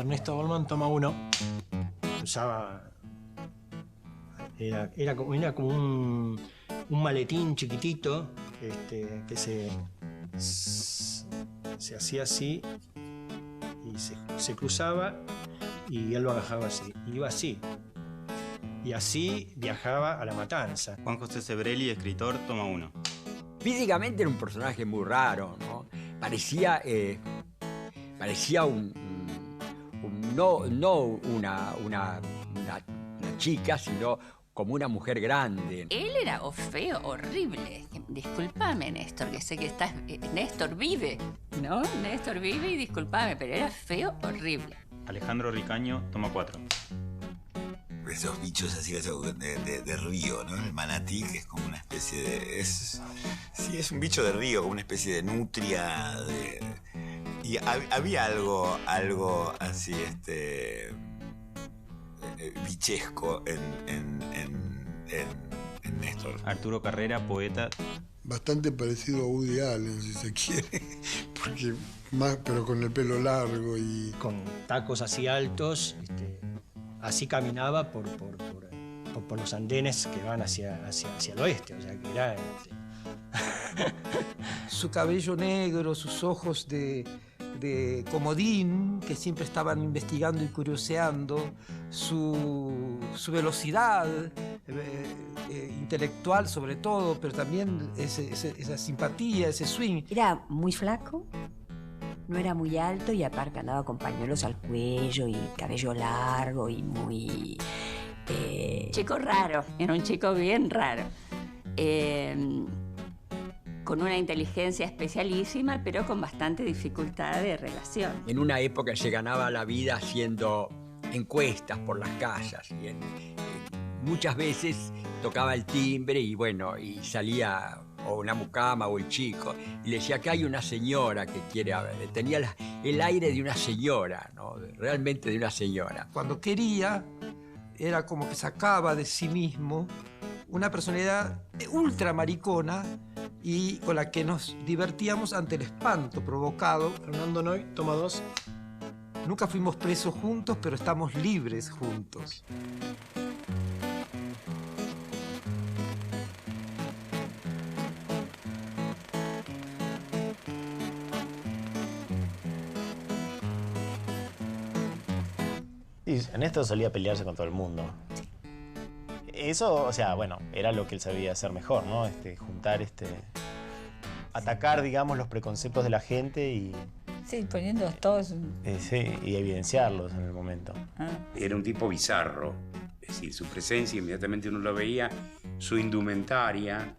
Ernesto Goldman toma uno. Usaba... Era como un maletín chiquitito que se hacía así y se cruzaba y él lo agarraba así. Y iba así. Y así viajaba a La Matanza. Juan José Sebrelli, escritor, toma uno. Físicamente era un personaje muy raro, ¿no? Parecía no una chica, sino como una mujer grande. Él era feo, horrible. Disculpame, Néstor, que sé que estás... Néstor vive, ¿no? Néstor vive y disculpame, pero era feo, horrible. Alejandro Ricaño, toma 4. Esos bichos así de río, ¿no? El manatí, que es como una especie de... Sí, es un bicho de río, como una especie de nutria. Y había algo así, bichesco en Néstor. Arturo Carrera, poeta. Bastante parecido a Woody Allen, si se quiere, porque pero con el pelo largo y... Con tacos así altos, así caminaba por los andenes que van hacia el oeste, o sea que era... Su cabello negro, sus ojos de comodín, que siempre estaban investigando y curioseando, su velocidad intelectual sobre todo, pero también esa simpatía, ese swing. Era muy flaco, no era muy alto y aparte andaba con pañuelos al cuello y cabello largo y muy... Chico raro, era un chico bien raro. Con una inteligencia especialísima, pero con bastante dificultad de relación. En una época se ganaba la vida haciendo encuestas por las casas y muchas veces tocaba el timbre y bueno, y salía o una mucama o el chico y le decía que hay una señora que quiere hablar. Tenía el aire de una señora, ¿no? Realmente de una señora. Cuando quería, era como que sacaba de sí mismo una personalidad ultra maricona y con la que nos divertíamos ante el espanto provocado. Fernando Noy, toma 2. Nunca fuimos presos juntos, pero estamos libres juntos. Y Ernesto solía pelearse con todo el mundo. Eso, o sea, bueno, era lo que él sabía hacer mejor, ¿no? Juntar, atacar, digamos, los preconceptos de la gente y... Sí, poniéndolos todos... sí, y evidenciarlos en el momento. Era un tipo bizarro, es decir, su presencia, inmediatamente uno lo veía, su indumentaria,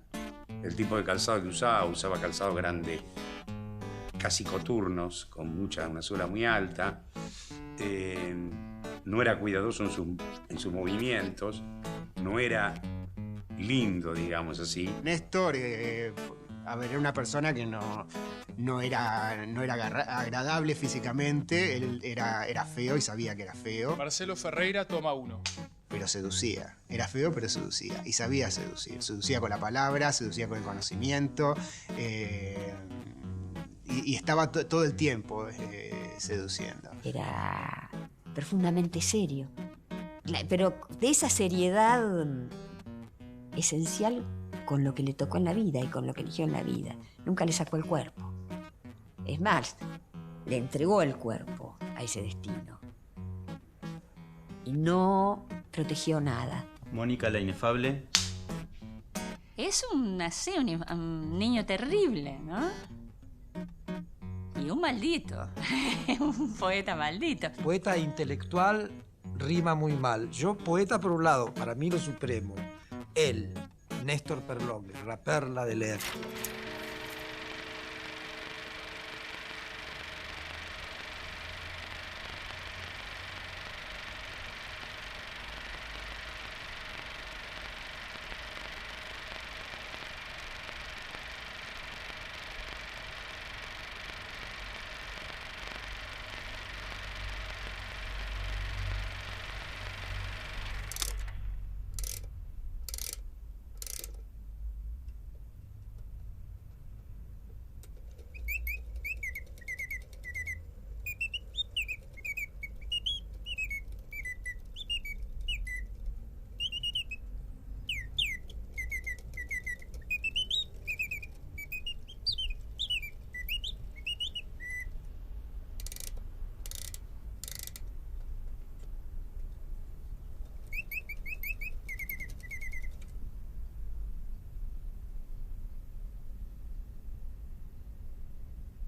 el tipo de calzado que usaba calzado grande, casi coturnos, con una suela muy alta, no era cuidadoso en sus movimientos, no era lindo, digamos así. Néstor, a ver, era una persona que no era agradable físicamente, él era feo y sabía que era feo. Marcelo Ferreira toma 1. Pero seducía. Era feo, pero seducía. Y sabía seducir. Seducía con la palabra, seducía con el conocimiento. Y estaba todo el tiempo seduciendo. Era profundamente serio. Pero de esa seriedad esencial con lo que le tocó en la vida y con lo que eligió en la vida. Nunca le sacó el cuerpo. Es más, le entregó el cuerpo a ese destino. Y no protegió nada. Mónica la Inefable. Es un niño terrible, ¿no? Y un maldito. Un poeta maldito. Poeta intelectual rima muy mal. Yo, poeta por un lado, para mí lo supremo. Él, Néstor Perlogli, la perla de leer.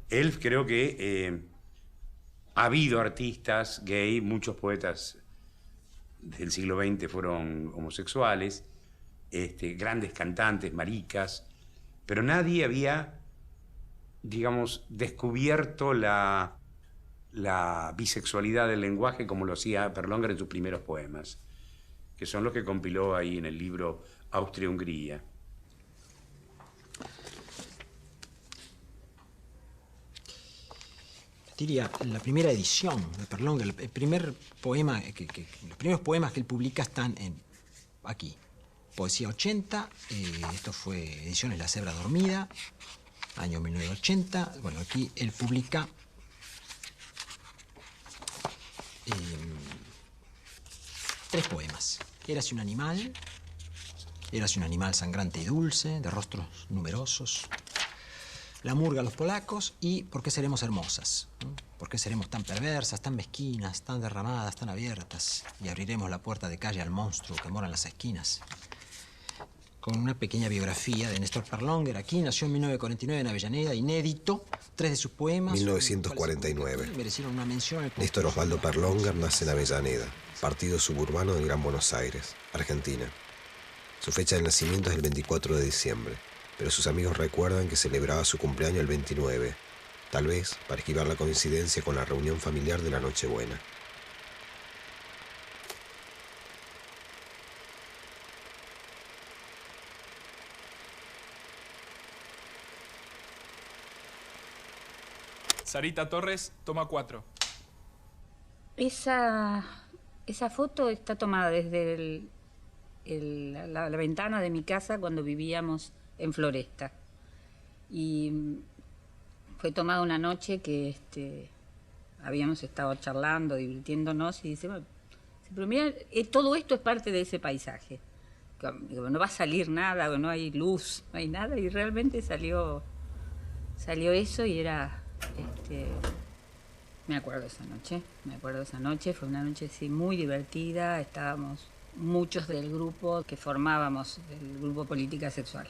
Él creo que ha habido artistas gay, muchos poetas del siglo XX fueron homosexuales, grandes cantantes, maricas, pero nadie había, digamos, descubierto la bisexualidad del lenguaje como lo hacía Perlongar en sus primeros poemas, que son los que compiló ahí en el libro Austria-Hungría. Diría, la primera edición de Perlongar, el primer poema, los primeros poemas que él publica están aquí. Poesía 80, esto fue Ediciones La Cebra Dormida, año 1980. Bueno, aquí él publica tres poemas. Érase un animal sangrante y dulce, de rostros numerosos. La murga a los polacos y ¿por qué seremos hermosas? ¿No? ¿Por qué seremos tan perversas, tan mezquinas, tan derramadas, tan abiertas? Y abriremos la puerta de calle al monstruo que mora en las esquinas. Con una pequeña biografía de Néstor Perlongar. Aquí nació en 1949 en Avellaneda, inédito. 3 de sus poemas. 1949. Merecieron una mención. Néstor Osvaldo Perlongar nace en Avellaneda, partido suburbano del Gran Buenos Aires, Argentina. Su fecha de nacimiento es el 24 de diciembre, pero sus amigos recuerdan que celebraba su cumpleaños el 29, tal vez para esquivar la coincidencia con la reunión familiar de la Nochebuena. Sarita Torres, toma 4. Esa foto está tomada desde la ventana de mi casa cuando vivíamos en Floresta. Y fue tomada una noche que habíamos estado charlando, divirtiéndonos, y dice, bueno, pero mira, todo esto es parte de ese paisaje. No va a salir nada, no hay luz, no hay nada, y realmente salió eso y era... me acuerdo de esa noche, fue una noche sí, muy divertida, estábamos muchos del grupo que formábamos el grupo Política Sexual.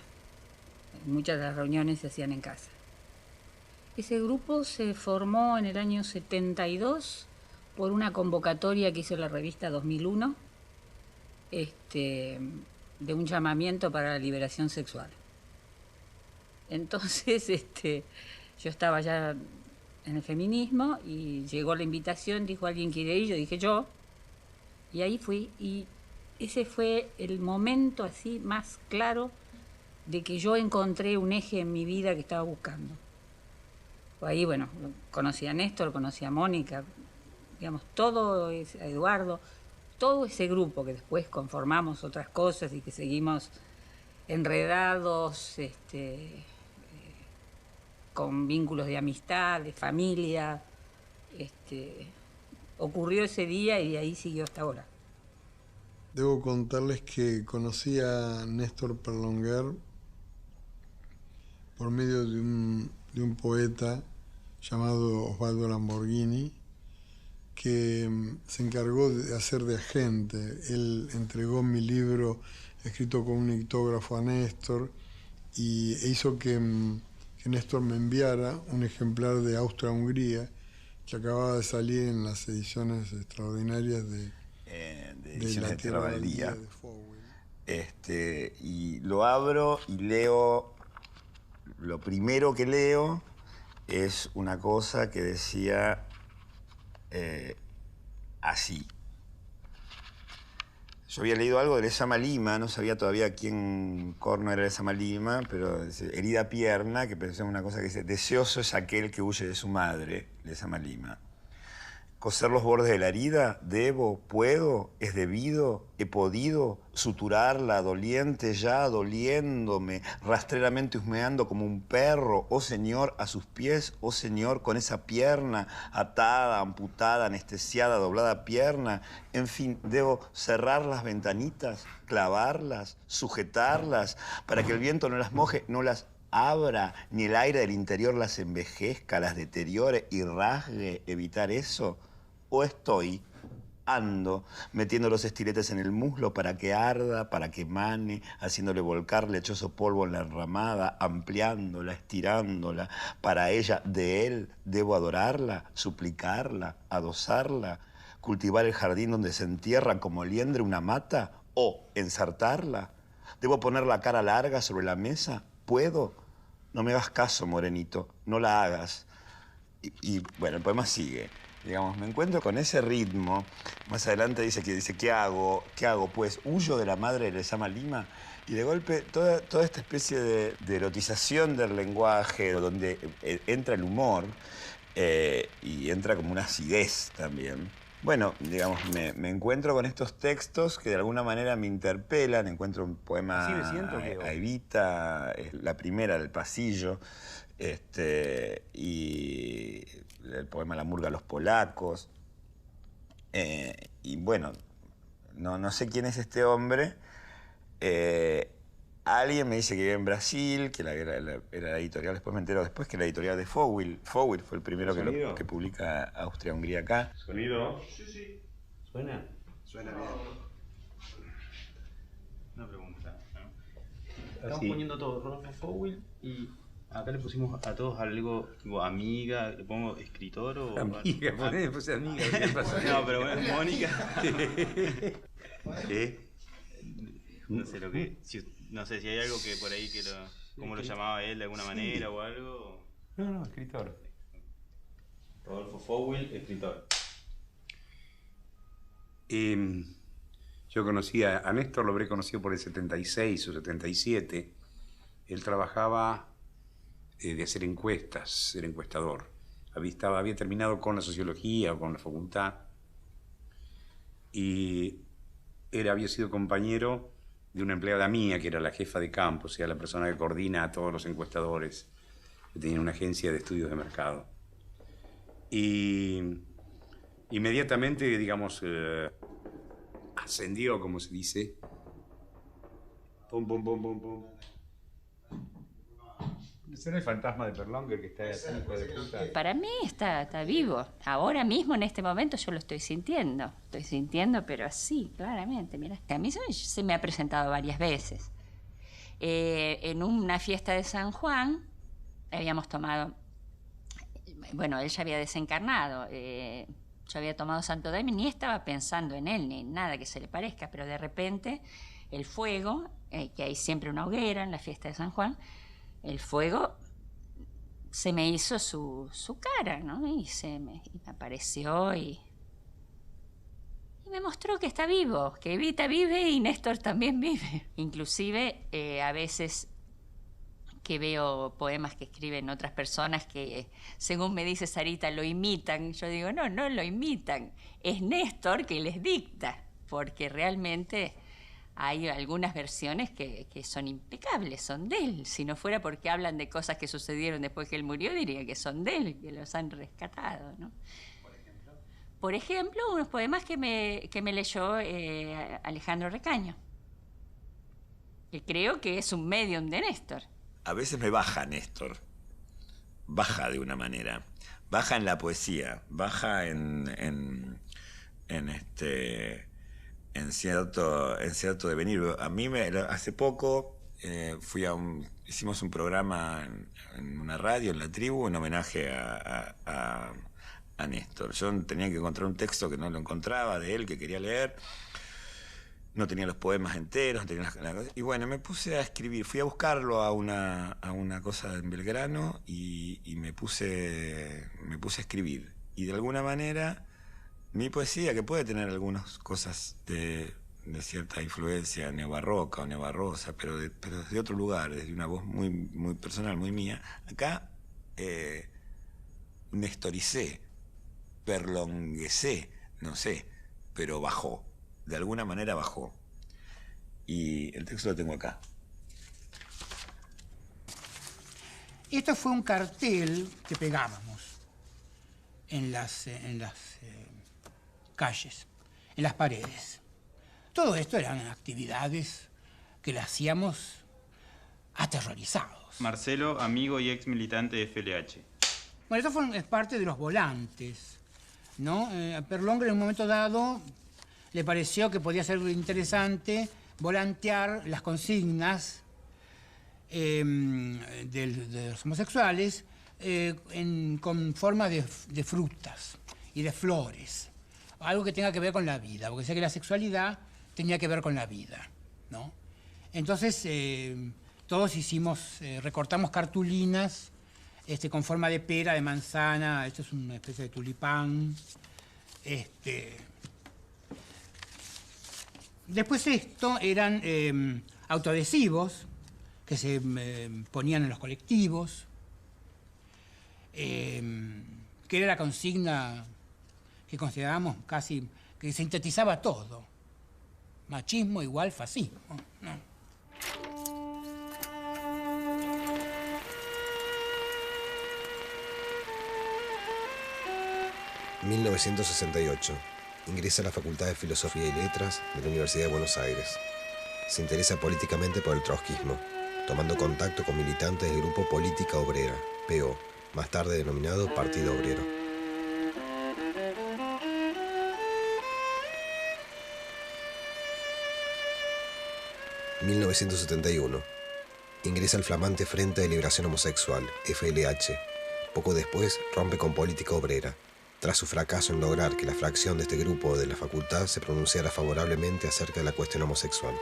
Muchas de las reuniones se hacían en casa. Ese grupo se formó en el año 72 por una convocatoria que hizo la revista 2001, de un llamamiento para la liberación sexual. Entonces, yo estaba ya en el feminismo y llegó la invitación, dijo alguien quiere ir, yo dije yo, y ahí fui, y ese fue el momento así más claro de que yo encontré un eje en mi vida que estaba buscando. Ahí, bueno, conocí a Néstor, conocí a Mónica, digamos, a Eduardo, todo ese grupo que después conformamos otras cosas y que seguimos enredados, con vínculos de amistad, de familia, ocurrió ese día y de ahí siguió hasta ahora. Debo contarles que conocí a Néstor Perlongar por medio de un poeta llamado Osvaldo Lamborghini, que se encargó de hacer de agente. Él entregó mi libro escrito con un ictógrafo a Néstor e hizo que Néstor me enviara un ejemplar de Austria-Hungría que acababa de salir en las ediciones extraordinarias de Ediciones La de Tierra Baldía. de Fowell. Y lo abro y leo. Lo primero que leo es una cosa que decía así. Yo había leído algo de Lezama Lima, no sabía todavía quién corno era Lezama Lima, pero herida pierna, que pensé en una cosa que dice, deseoso es aquel que huye de su madre, Lezama Lima. Coser los bordes de la herida, debo, puedo, es debido, he podido suturarla, doliente ya, doliéndome, rastreramente husmeando como un perro, oh Señor, a sus pies, oh Señor, con esa pierna atada, amputada, anestesiada, doblada pierna, en fin, debo cerrar las ventanitas, clavarlas, sujetarlas, para que el viento no las moje, no las abra, ni el aire del interior las envejezca, las deteriore y rasgue, evitar eso. ¿O estoy ando, metiendo los estiletes en el muslo para que arda, para que mane, haciéndole volcar lechoso polvo en la enramada, ampliándola, estirándola. Para ella, de él, debo adorarla, suplicarla, adosarla, cultivar el jardín donde se entierra como liendre una mata o ensartarla. ¿Debo poner la cara larga sobre la mesa? ¿Puedo? No me hagas caso, morenito, no la hagas. Y bueno, el poema sigue. Digamos, me encuentro con ese ritmo. Más adelante dice, ¿qué hago? ¿Qué hago? Pues huyo de la madre de Lezama Lima. Y de golpe toda esta especie de erotización del lenguaje, donde entra el humor y entra como una acidez también. Bueno, digamos, me encuentro con estos textos que de alguna manera me interpelan. Encuentro un poema a Evita, la primera del pasillo, y el poema La murga a los polacos. Y bueno, no sé quién es este hombre. Alguien me dice que vive en Brasil, que era la editorial, después me entero después que la editorial de Fowil. Fowil fue el primero que publica Austria-Hungría acá. ¿Sonido? Sí. ¿Suena? Suena bien. Una pregunta. Estamos poniendo todo, Rodolfo Fowil, y acá le pusimos a todos algo, tipo amiga, le pongo escritor o... Amiga, puse amiga. ¿Qué pasa? No, pero bueno, Mónica. No sé lo que... No sé si hay algo que por ahí que lo... ¿Cómo lo llamaba él de alguna manera o algo? No, escritor. Rodolfo Fowil, escritor. Yo conocí a Néstor, lo habré conocido por el 76 o 77. Él trabajaba de hacer encuestas, era encuestador. Había terminado con la sociología o con la facultad. Y había sido compañero de una empleada mía, que era la jefa de campo, o sea, la persona que coordina a todos los encuestadores, que tenía una agencia de estudios de mercado. Y inmediatamente, digamos, ascendió, como se dice. Pum, pum, pum, pum, pum. ¿Ese no es el fantasma de Perlonger que está ahí, hijo de puta? Para mí está vivo. Ahora mismo, en este momento, yo lo estoy sintiendo. Estoy sintiendo, pero así, claramente. Mira, a mí se me ha presentado varias veces. En una fiesta de San Juan, habíamos tomado... Bueno, él ya había desencarnado. Yo había tomado Santo Daime, ni estaba pensando en él, ni en nada que se le parezca, pero de repente el fuego, que hay siempre una hoguera en la fiesta de San Juan, el fuego se me hizo su cara, ¿no? Y me apareció y me mostró que está vivo, que Evita vive y Néstor también vive. Inclusive a veces que veo poemas que escriben otras personas que, según me dice Sarita, lo imitan. Yo digo, no lo imitan. Es Néstor que les dicta, porque realmente hay algunas versiones que son impecables, son de él. Si no fuera porque hablan de cosas que sucedieron después que él murió, diría que son de él, que los han rescatado, ¿no? Por ejemplo, unos poemas que me leyó Alejandro Ricaño, que creo que es un medium de Néstor. A veces me baja Néstor. Baja de una manera. Baja en la poesía. Baja en cierto devenir. A mí hace poco hicimos un programa en una radio, en La Tribu, en homenaje a Néstor. Yo tenía que encontrar un texto que no lo encontraba de él, que quería leer. No tenía los poemas enteros, y bueno, me puse a escribir. Fui a buscarlo a una cosa en Belgrano y me puse a escribir. Y de alguna manera mi poesía, que puede tener algunas cosas de cierta influencia neobarroca o neobarrosa, pero desde otro lugar, desde una voz muy, muy personal, muy mía, acá nestoricé, perlonguecé, no sé, pero bajó. De alguna manera bajó. Y el texto lo tengo acá. Esto fue un cartel que pegábamos en las calles, en las paredes. Todo esto eran actividades que le hacíamos aterrorizados. Marcelo, amigo y ex militante de FLH. Bueno, esto es parte de los volantes ¿no? A Perlonger en un momento dado le pareció que podía ser interesante volantear las consignas de los homosexuales con forma de frutas y de flores. Algo que tenga que ver con la vida, porque sé que la sexualidad tenía que ver con la vida, ¿no? Entonces, todos recortamos cartulinas con forma de pera, de manzana, esto es una especie de tulipán. Después eran autoadhesivos que se ponían en los colectivos, que era la consigna que considerábamos casi que sintetizaba todo. Machismo igual fascismo, ¿no? 1968. Ingresa a la Facultad de Filosofía y Letras de la Universidad de Buenos Aires. Se interesa políticamente por el trotskismo, tomando contacto con militantes del Grupo Política Obrera, PO, más tarde denominado Partido Obrero. En 1971. Ingresa al flamante Frente de Liberación Homosexual, FLH. Poco después rompe con Política Obrera, tras su fracaso en lograr que la fracción de este grupo de la facultad se pronunciara favorablemente acerca de la cuestión homosexual.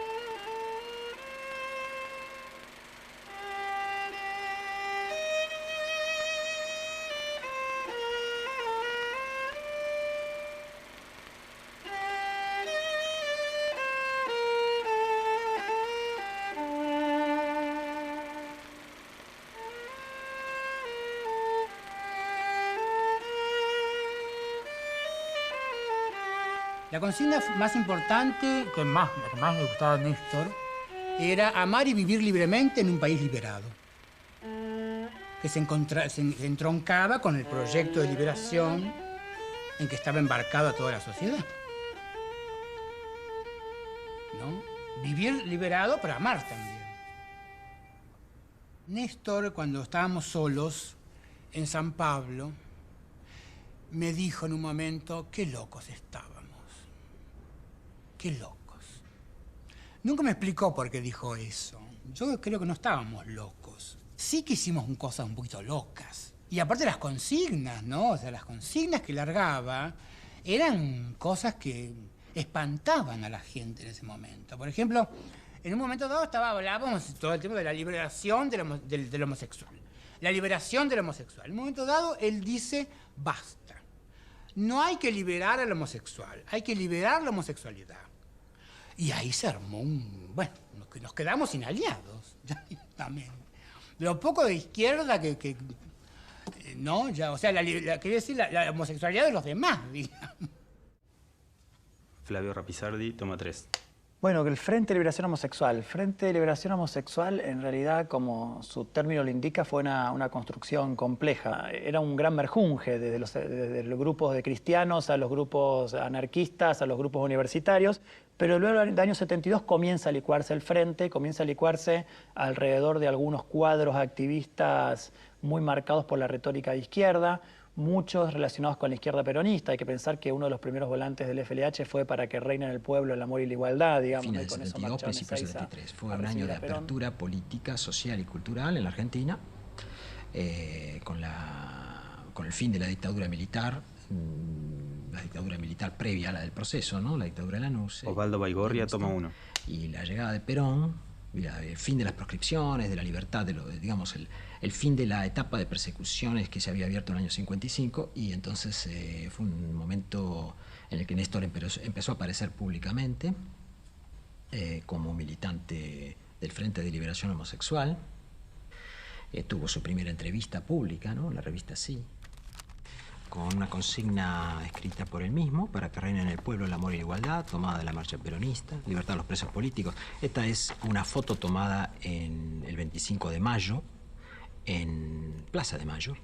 La consigna más importante, la que más le gustaba a Néstor, era amar y vivir libremente en un país liberado, que se entroncaba con el proyecto de liberación en que estaba embarcada toda la sociedad, ¿no? Vivir liberado, pero amar también. Néstor, cuando estábamos solos en San Pablo, me dijo en un momento, qué locos estábamos. Qué locos. Nunca me explicó por qué dijo eso. Yo creo que no estábamos locos. Sí que hicimos cosas un poquito locas. Y aparte las consignas, ¿no? O sea, las consignas que largaba eran cosas que espantaban a la gente en ese momento. Por ejemplo, en un momento dado hablábamos todo el tiempo de la liberación del homosexual. La liberación del homosexual. En un momento dado, él dice, basta. No hay que liberar al homosexual, hay que liberar la homosexualidad. Y ahí se armó bueno, nos quedamos sin aliados. También. Lo poco de izquierda que no, ya, o sea, quería decir la homosexualidad de los demás, digamos. Flavio Rapizardi, toma 3. Bueno, que el Frente de Liberación Homosexual. Frente de Liberación Homosexual, en realidad, como su término lo indica, fue una construcción compleja. Era un gran merjunje, desde los grupos de cristianos a los grupos anarquistas, a los grupos universitarios, pero luego en el año 72 comienza a licuarse el Frente, comienza a licuarse alrededor de algunos cuadros activistas muy marcados por la retórica de izquierda, muchos relacionados con la izquierda peronista. Hay que pensar que uno de los primeros volantes del FLH fue para que reine en el pueblo el amor y la igualdad, digamos. Fin del 72, principios del 73. Fue un año de apertura política, social y cultural en la Argentina, con el fin de la dictadura militar previa a la del proceso, ¿no? La dictadura de Lanús. Osvaldo Baigorria, toma 1. Y la llegada de Perón, el fin de las proscripciones, de la libertad, digamos, el fin de la etapa de persecuciones que se había abierto en el año 55, y entonces fue un momento en el que Néstor empezó a aparecer públicamente como militante del Frente de Liberación Homosexual. Tuvo su primera entrevista pública, ¿no? En la revista Sí, con una consigna escrita por él mismo, para que reine en el pueblo el amor y la igualdad, tomada de la marcha peronista, libertad a los presos políticos. Esta es una foto tomada en el 25 de mayo, en Plaza de Mayo.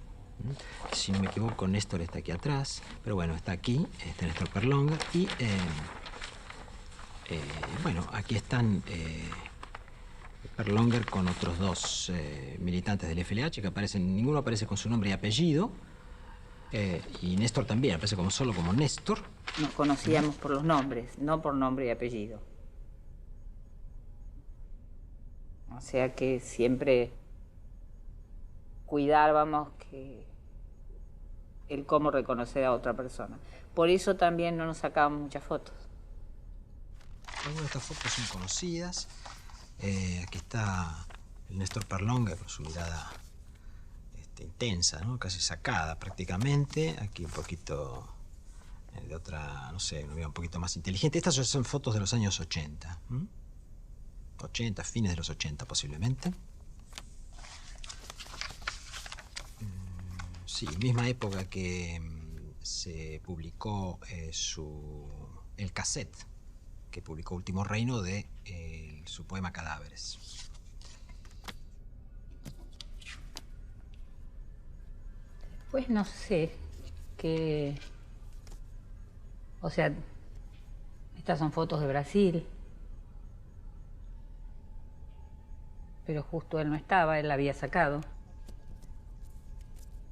Si no me equivoco, Néstor está aquí atrás, pero bueno, está aquí, está Néstor Perlonger, y bueno, aquí están Perlonger con otros dos militantes del FLH que aparecen, ninguno aparece con su nombre y apellido. Y Néstor también, aparece solo como Néstor. Nos conocíamos por los nombres, no por nombre y apellido. O sea que siempre cuidábamos que el cómo reconocer a otra persona. Por eso también no nos sacábamos muchas fotos. Algunas de estas fotos son conocidas. Aquí está el Néstor Perlonga con su mirada intensa, ¿no? Casi sacada prácticamente. Aquí un poquito de otra, no sé, una mirada un poquito más inteligente. Estas son fotos de los años 80. 80, fines de los 80 posiblemente. Sí, misma época que se publicó el cassette que publicó Último Reino de su poema Cadáveres. Pues no sé, que... O sea, estas son fotos de Brasil. Pero justo él no estaba, él la había sacado.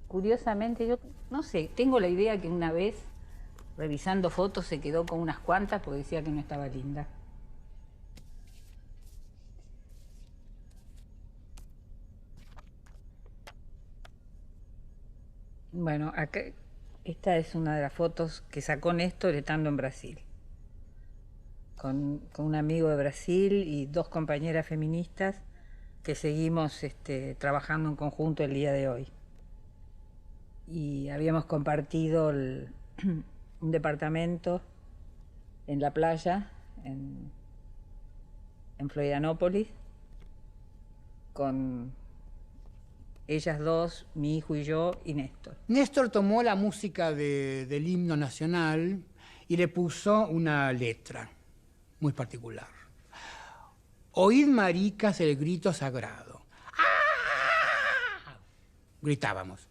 Curiosamente, yo no sé, tengo la idea que una vez, revisando fotos, se quedó con unas cuantas porque decía que no estaba linda. Bueno, acá, esta es una de las fotos que sacó Néstor estando en Brasil. Con un amigo de Brasil y dos compañeras feministas que seguimos trabajando en conjunto el día de hoy. Y habíamos compartido un departamento en la playa, en Florianópolis, con ellas dos, mi hijo y yo, y Néstor. Néstor tomó la música del himno nacional y le puso una letra muy particular. Oíd, maricas, el grito sagrado. ¡Ah! Gritábamos.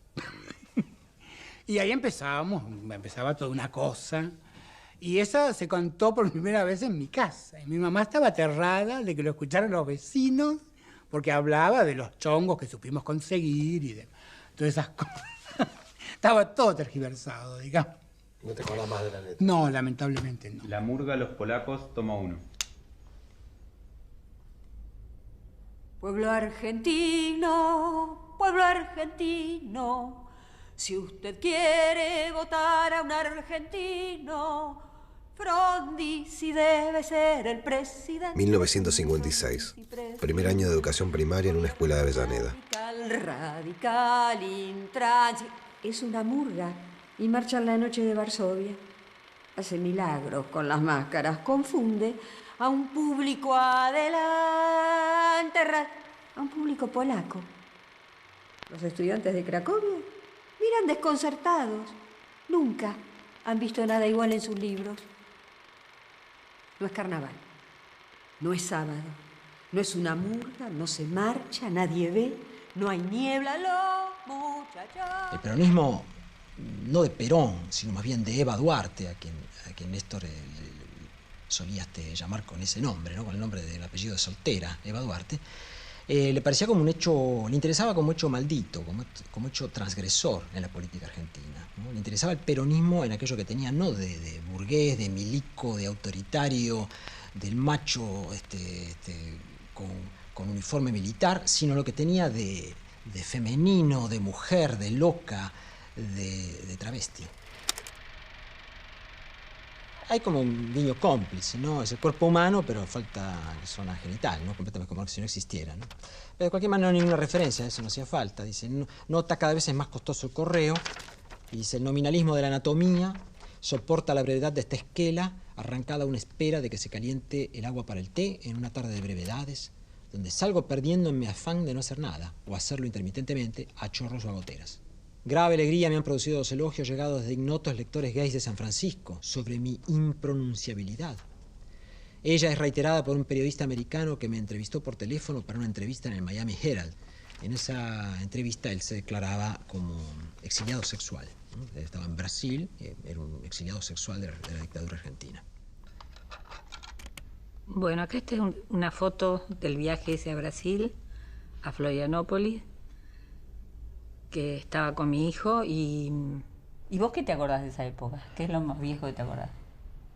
Y ahí empezaba toda una cosa. Y esa se cantó por primera vez en mi casa. Y mi mamá estaba aterrada de que lo escucharan los vecinos, porque hablaba de los chongos que supimos conseguir y de todas esas cosas. Estaba todo tergiversado, digamos. ¿No te acordás más de la letra? No, lamentablemente no. La murga Los Polacos, toma 1. Pueblo argentino, si usted quiere votar a un argentino, Frondizi debe ser el presidente. 1956. Primer año de educación primaria en una escuela de Avellaneda. Radical, intransigente. Es una murga y marcha en la noche de Varsovia. Hace milagros con las máscaras, confunde a un público adelante, a un público polaco. Los estudiantes de Cracovia miran desconcertados. Nunca han visto nada igual en sus libros. No es carnaval, no es sábado, no es una murga, no se marcha, nadie ve, no hay niebla, los muchachos. El peronismo, no de Perón, sino más bien de Eva Duarte, a quien Néstor solía llamar con ese nombre, ¿no? Con el nombre del apellido de soltera, Eva Duarte, le parecía como un hecho, le interesaba como hecho maldito, como hecho transgresor en la política argentina, ¿no? Le interesaba el peronismo en aquello que tenía, no de burgués, de milico, de autoritario, del macho con uniforme militar, sino lo que tenía de femenino, de mujer, de loca, de travesti. Hay como un guiño cómplice, ¿no? Es el cuerpo humano, pero falta la zona genital, ¿no? Completamente como si no existiera, ¿no? Pero de cualquier manera no hay ninguna referencia, eso no hacía falta. Dice, nota cada vez es más costoso el correo. Y dice, el nominalismo de la anatomía soporta la brevedad de esta esquela, arrancada a una espera de que se caliente el agua para el té en una tarde de brevedades, donde salgo perdiendo en mi afán de no hacer nada, o hacerlo intermitentemente, a chorros o a goteras. Grave alegría me han producido los elogios llegados de ignotos lectores gays de San Francisco sobre mi impronunciabilidad. Ella es reiterada por un periodista americano que me entrevistó por teléfono para una entrevista en el Miami Herald. En esa entrevista él se declaraba como exiliado sexual, ¿no? Él estaba en Brasil, era un exiliado sexual de la dictadura argentina. Bueno, acá está una foto del viaje ese a Brasil, a Florianópolis, que estaba con mi hijo y ¿Y vos qué te acordás de esa época? ¿Qué es lo más viejo que te acordás?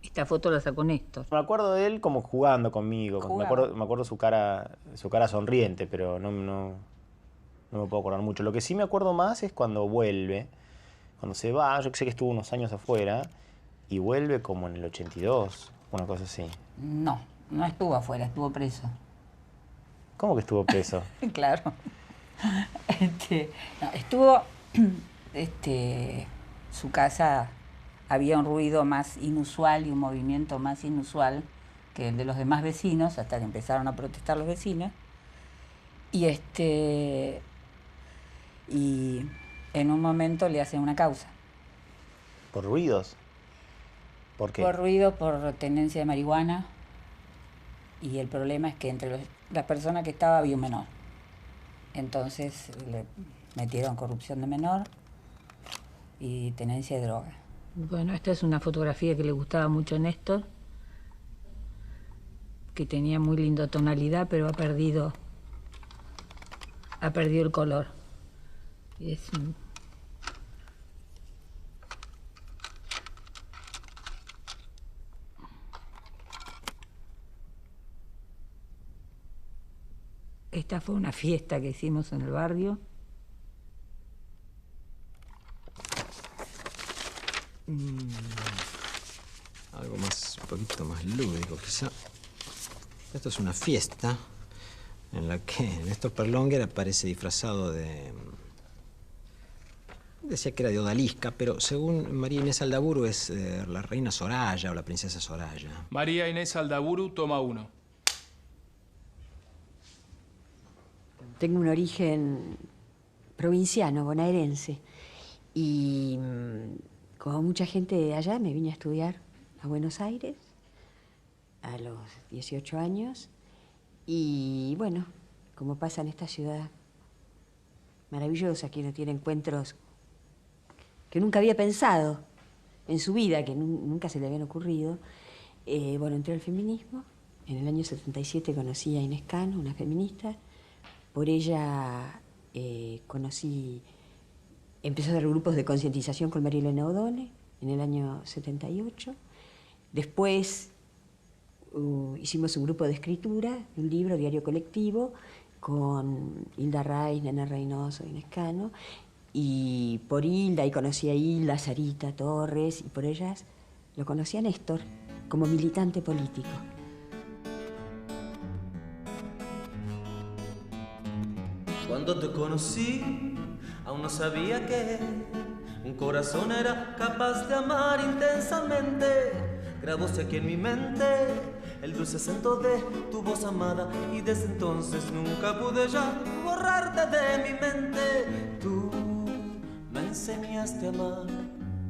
Esta foto la sacó Néstor. Me acuerdo de él como jugando conmigo. Jugaba. Me acuerdo su cara sonriente, pero no me puedo acordar mucho. Lo que sí me acuerdo más es cuando vuelve, cuando se va. Yo sé que estuvo unos años afuera y vuelve como en el 82, una cosa así. No estuvo afuera, estuvo preso. ¿Cómo que estuvo preso? Claro. Estuvo, su casa había un ruido más inusual y un movimiento más inusual que el de los demás vecinos, hasta que empezaron a protestar los vecinos. Y en un momento le hacen una causa. ¿Por ruidos? ¿Por qué? Por ruido, por tenencia de marihuana. Y el problema es que entre las personas que estaba había un menor. Entonces le metieron corrupción de menor y tenencia de droga. Bueno, esta es una fotografía que le gustaba mucho a Néstor, que tenía muy linda tonalidad, pero ha perdido el color. Esta fue una fiesta que hicimos en el barrio. Algo más, un poquito más lúdico, quizá. Esto es una fiesta en la que Néstor Perlonguer aparece disfrazado de... Decía que era de odalisca, pero según María Inés Aldaburu es la reina Soraya o la princesa Soraya. María Inés Aldaburu, toma 1. Tengo un origen provinciano, bonaerense, y como mucha gente de allá me vine a estudiar a Buenos Aires a los 18 años y bueno, como pasa en esta ciudad maravillosa que uno tiene encuentros que nunca había pensado en su vida, que nunca se le habían ocurrido, bueno, entré al feminismo. En el año 77 conocí a Inés Cano, una feminista. Por ella empecé a dar grupos de concientización con María Elena O'Donnell en el año 78. Después hicimos un grupo de escritura, un libro, Diario Colectivo, con Hilda Reis, Nena Reynoso, Inés Cano. Y por Hilda, y conocí a Hilda, Sarita Torres, y por ellas lo conocí a Néstor como militante político. Cuando te conocí, aún no sabía que un corazón era capaz de amar intensamente. Grabóse aquí en mi mente el dulce acento de tu voz amada y desde entonces nunca pude ya borrarte de mi mente. Tú me enseñaste a amar,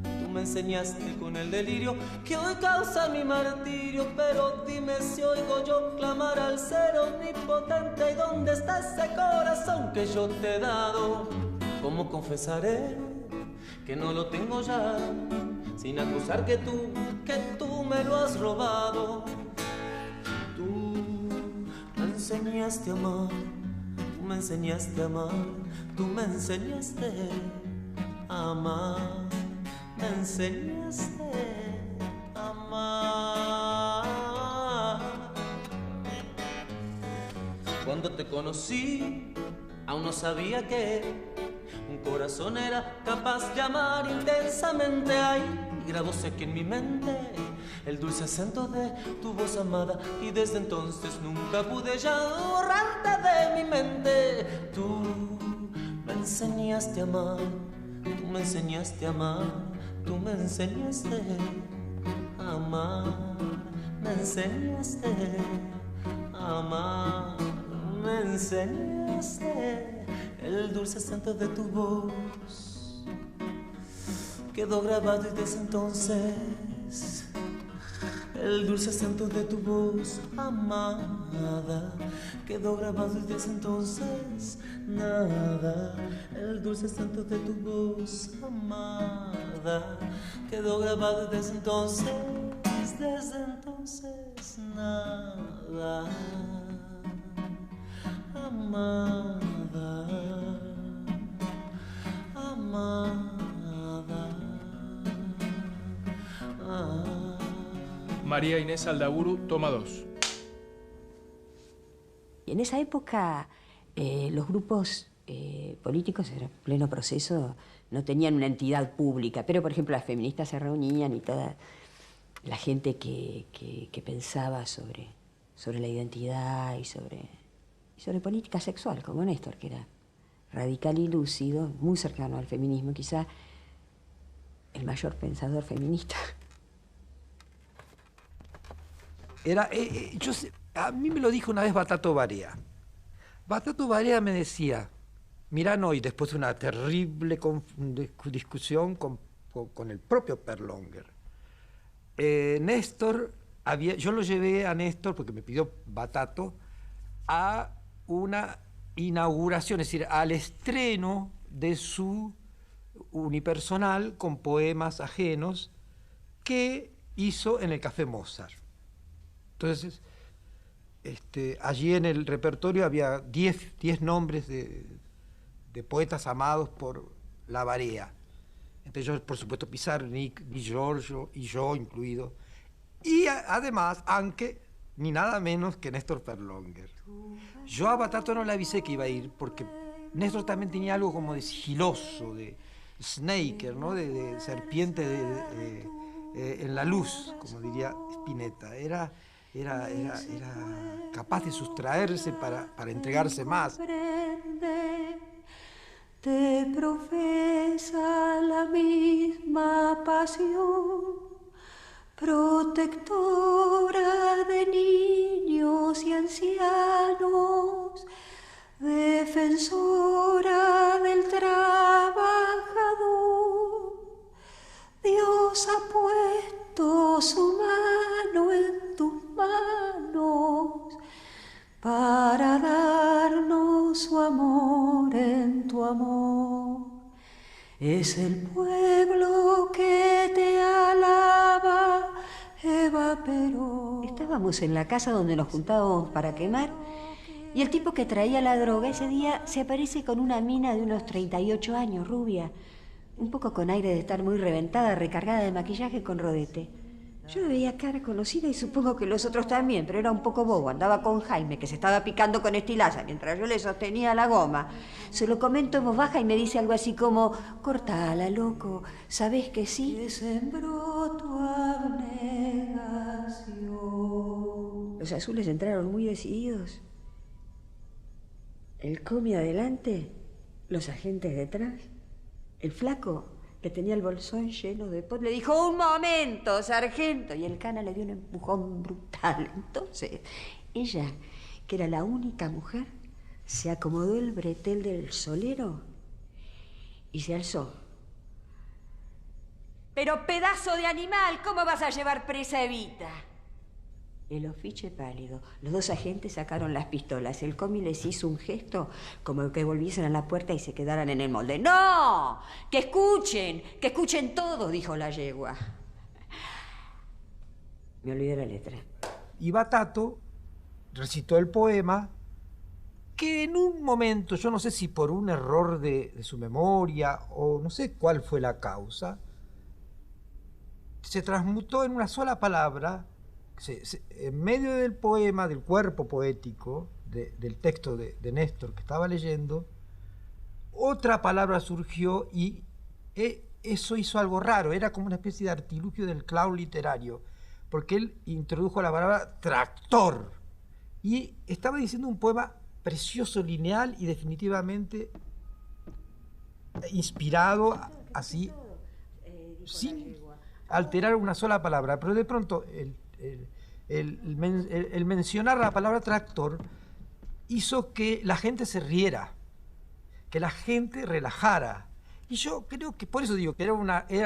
tú me enseñaste con el delirio que hoy causa mi martirio. Pero dime si oigo yo clamar al ser omnipotente. ¿Y dónde está ese corazón que yo te he dado? ¿Cómo confesaré que no lo tengo ya? Sin acusar que tú me lo has robado. Tú me enseñaste a amar, tú me enseñaste a amar, tú me enseñaste a amar, me enseñaste a amar. Cuando te conocí, aún no sabía que un corazón era capaz de amar intensamente. Ay, grabóse aquí en mi mente el dulce acento de tu voz amada y desde entonces nunca pude ya borrarte de mi mente. Tú me enseñaste a amar, tú me enseñaste a amar, tú me enseñaste a amar, me enseñaste a amar, me enseñaste. El dulce acento de tu voz quedó grabado y desde entonces el dulce acento de tu voz amada quedó grabado y desde entonces nada. El dulce acento de tu voz amada quedó grabado y desde entonces nada. Amada, amada. María Inés Aldaburu, toma 2. Y en esa época los grupos políticos en pleno proceso no tenían una entidad pública, pero por ejemplo las feministas se reunían y toda la gente que pensaba sobre la identidad y sobre política sexual, como Néstor, que era radical y lúcido, muy cercano al feminismo, quizá el mayor pensador feminista. A mí me lo dijo una vez Batato Barea. Batato Barea me decía, mirá, no, y después de una terrible discusión con el propio Perlonger, Néstor, yo lo llevé a Néstor, porque me pidió Batato, a una inauguración, es decir, al estreno de su unipersonal con poemas ajenos que hizo en el Café Mozart. Entonces, allí en el repertorio había 10 nombres de poetas amados por la Barea. Entre ellos, por supuesto, Pizarnik, Di Giorgio y yo incluido. Y además, Anke, ni nada menos que Néstor Perlonger. Yo a Batato no le avisé que iba a ir, porque Néstor también tenía algo como de sigiloso, de snaker, ¿no? de serpiente en la luz, como diría Spinetta. Era capaz de sustraerse para entregarse más. Te profesa la misma pasión, protectora de niños y ancianos, defensora del trabajador. Dios ha puesto su mano en tus manos para darnos su amor en tu amor. Es el pueblo que te alaba, Eva Perón. Estábamos en la casa donde nos juntábamos para quemar y el tipo que traía la droga ese día se aparece con una mina de unos 38 años, rubia, un poco con aire de estar muy reventada, recargada de maquillaje con rodete. Yo le veía cara conocida y supongo que los otros también, pero era un poco bobo. Andaba con Jaime, que se estaba picando con estilaza mientras yo le sostenía la goma. Se lo comento en voz baja y me dice algo así como: cortala, loco, ¿sabés que sí? Que sembró tu abnegación. Los azules entraron muy decididos. El comi adelante, los agentes detrás. El flaco, que tenía el bolsón lleno de pot, le dijo: un momento, sargento. Y el cana le dio un empujón brutal. Entonces, ella, que era la única mujer, se acomodó el bretel del solero y se alzó. Pero pedazo de animal, ¿cómo vas a llevar presa a Evita? El ofiche pálido. Los dos agentes sacaron las pistolas. El comi les hizo un gesto como que volviesen a la puerta y se quedaran en el molde. ¡No! ¡Que escuchen todo!, dijo la yegua. Me olvidé la letra. Y Batato recitó el poema que en un momento, yo no sé si por un error de su memoria o no sé cuál fue la causa, se transmutó en una sola palabra. En medio del poema, del cuerpo poético, del texto de Néstor que estaba leyendo, otra palabra surgió y eso hizo algo raro. Era como una especie de artilugio del clown literario, porque él introdujo la palabra tractor y estaba diciendo un poema precioso, lineal y definitivamente inspirado así, sin alterar una sola palabra. Pero de pronto el mencionar la palabra tractor hizo que la gente se riera, que la gente relajara. Y yo creo que, por eso digo que era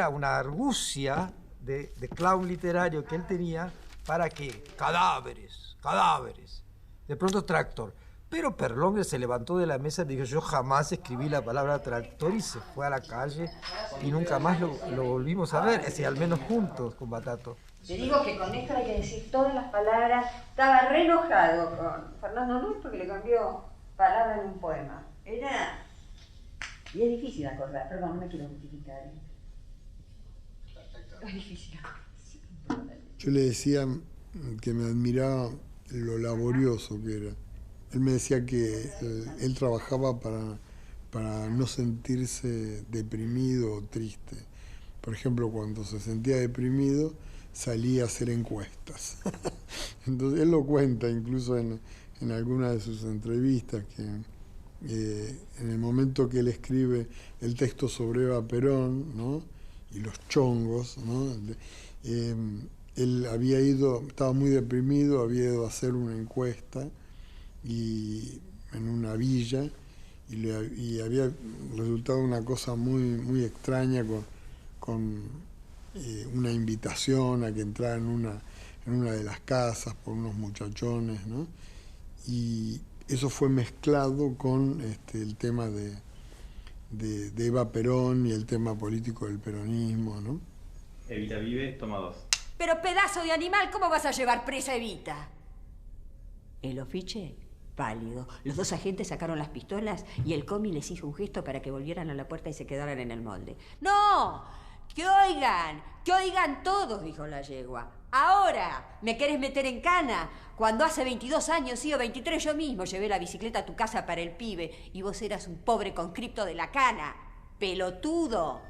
una argucia de clown literario que él tenía para que cadáveres, de pronto tractor. Pero Perlonger se levantó de la mesa y dijo: yo jamás escribí la palabra tractor, y se fue a la calle y nunca más lo volvimos a ver, es decir, al menos juntos con Batato. Te digo que con esto hay que decir todas las palabras. Estaba re enojado con Fernando Luis porque le cambió palabra en un poema. Era... Y es difícil acordar, perdón, no me quiero justificar. Perfecto. Es difícil acordar. Yo le decía que me admiraba lo laborioso que era. Él me decía que él trabajaba para no sentirse deprimido o triste. Por ejemplo, cuando se sentía deprimido, salía a hacer encuestas. Entonces, él lo cuenta incluso en alguna de sus entrevistas, que en el momento que él escribe el texto sobre Eva Perón, ¿no?, y los chongos, ¿no?, él estaba muy deprimido, había ido a hacer una encuesta en una villa, y había resultado una cosa muy, muy extraña con una invitación a que entrara en una de las casas por unos muchachones, ¿no? Y eso fue mezclado con el tema de Eva Perón y el tema político del peronismo, ¿no? Evita vive, toma 2. Pero pedazo de animal, ¿cómo vas a llevar presa a Evita? El ofiche, pálido. Los dos agentes sacaron las pistolas y el comi les hizo un gesto para que volvieran a la puerta y se quedaran en el molde. ¡No! ¡Que oigan todos!, dijo la yegua. Ahora, ¿me querés meter en cana? Cuando hace 22 años, sí, o 23, yo mismo llevé la bicicleta a tu casa para el pibe y vos eras un pobre conscripto de la cana. ¡Pelotudo!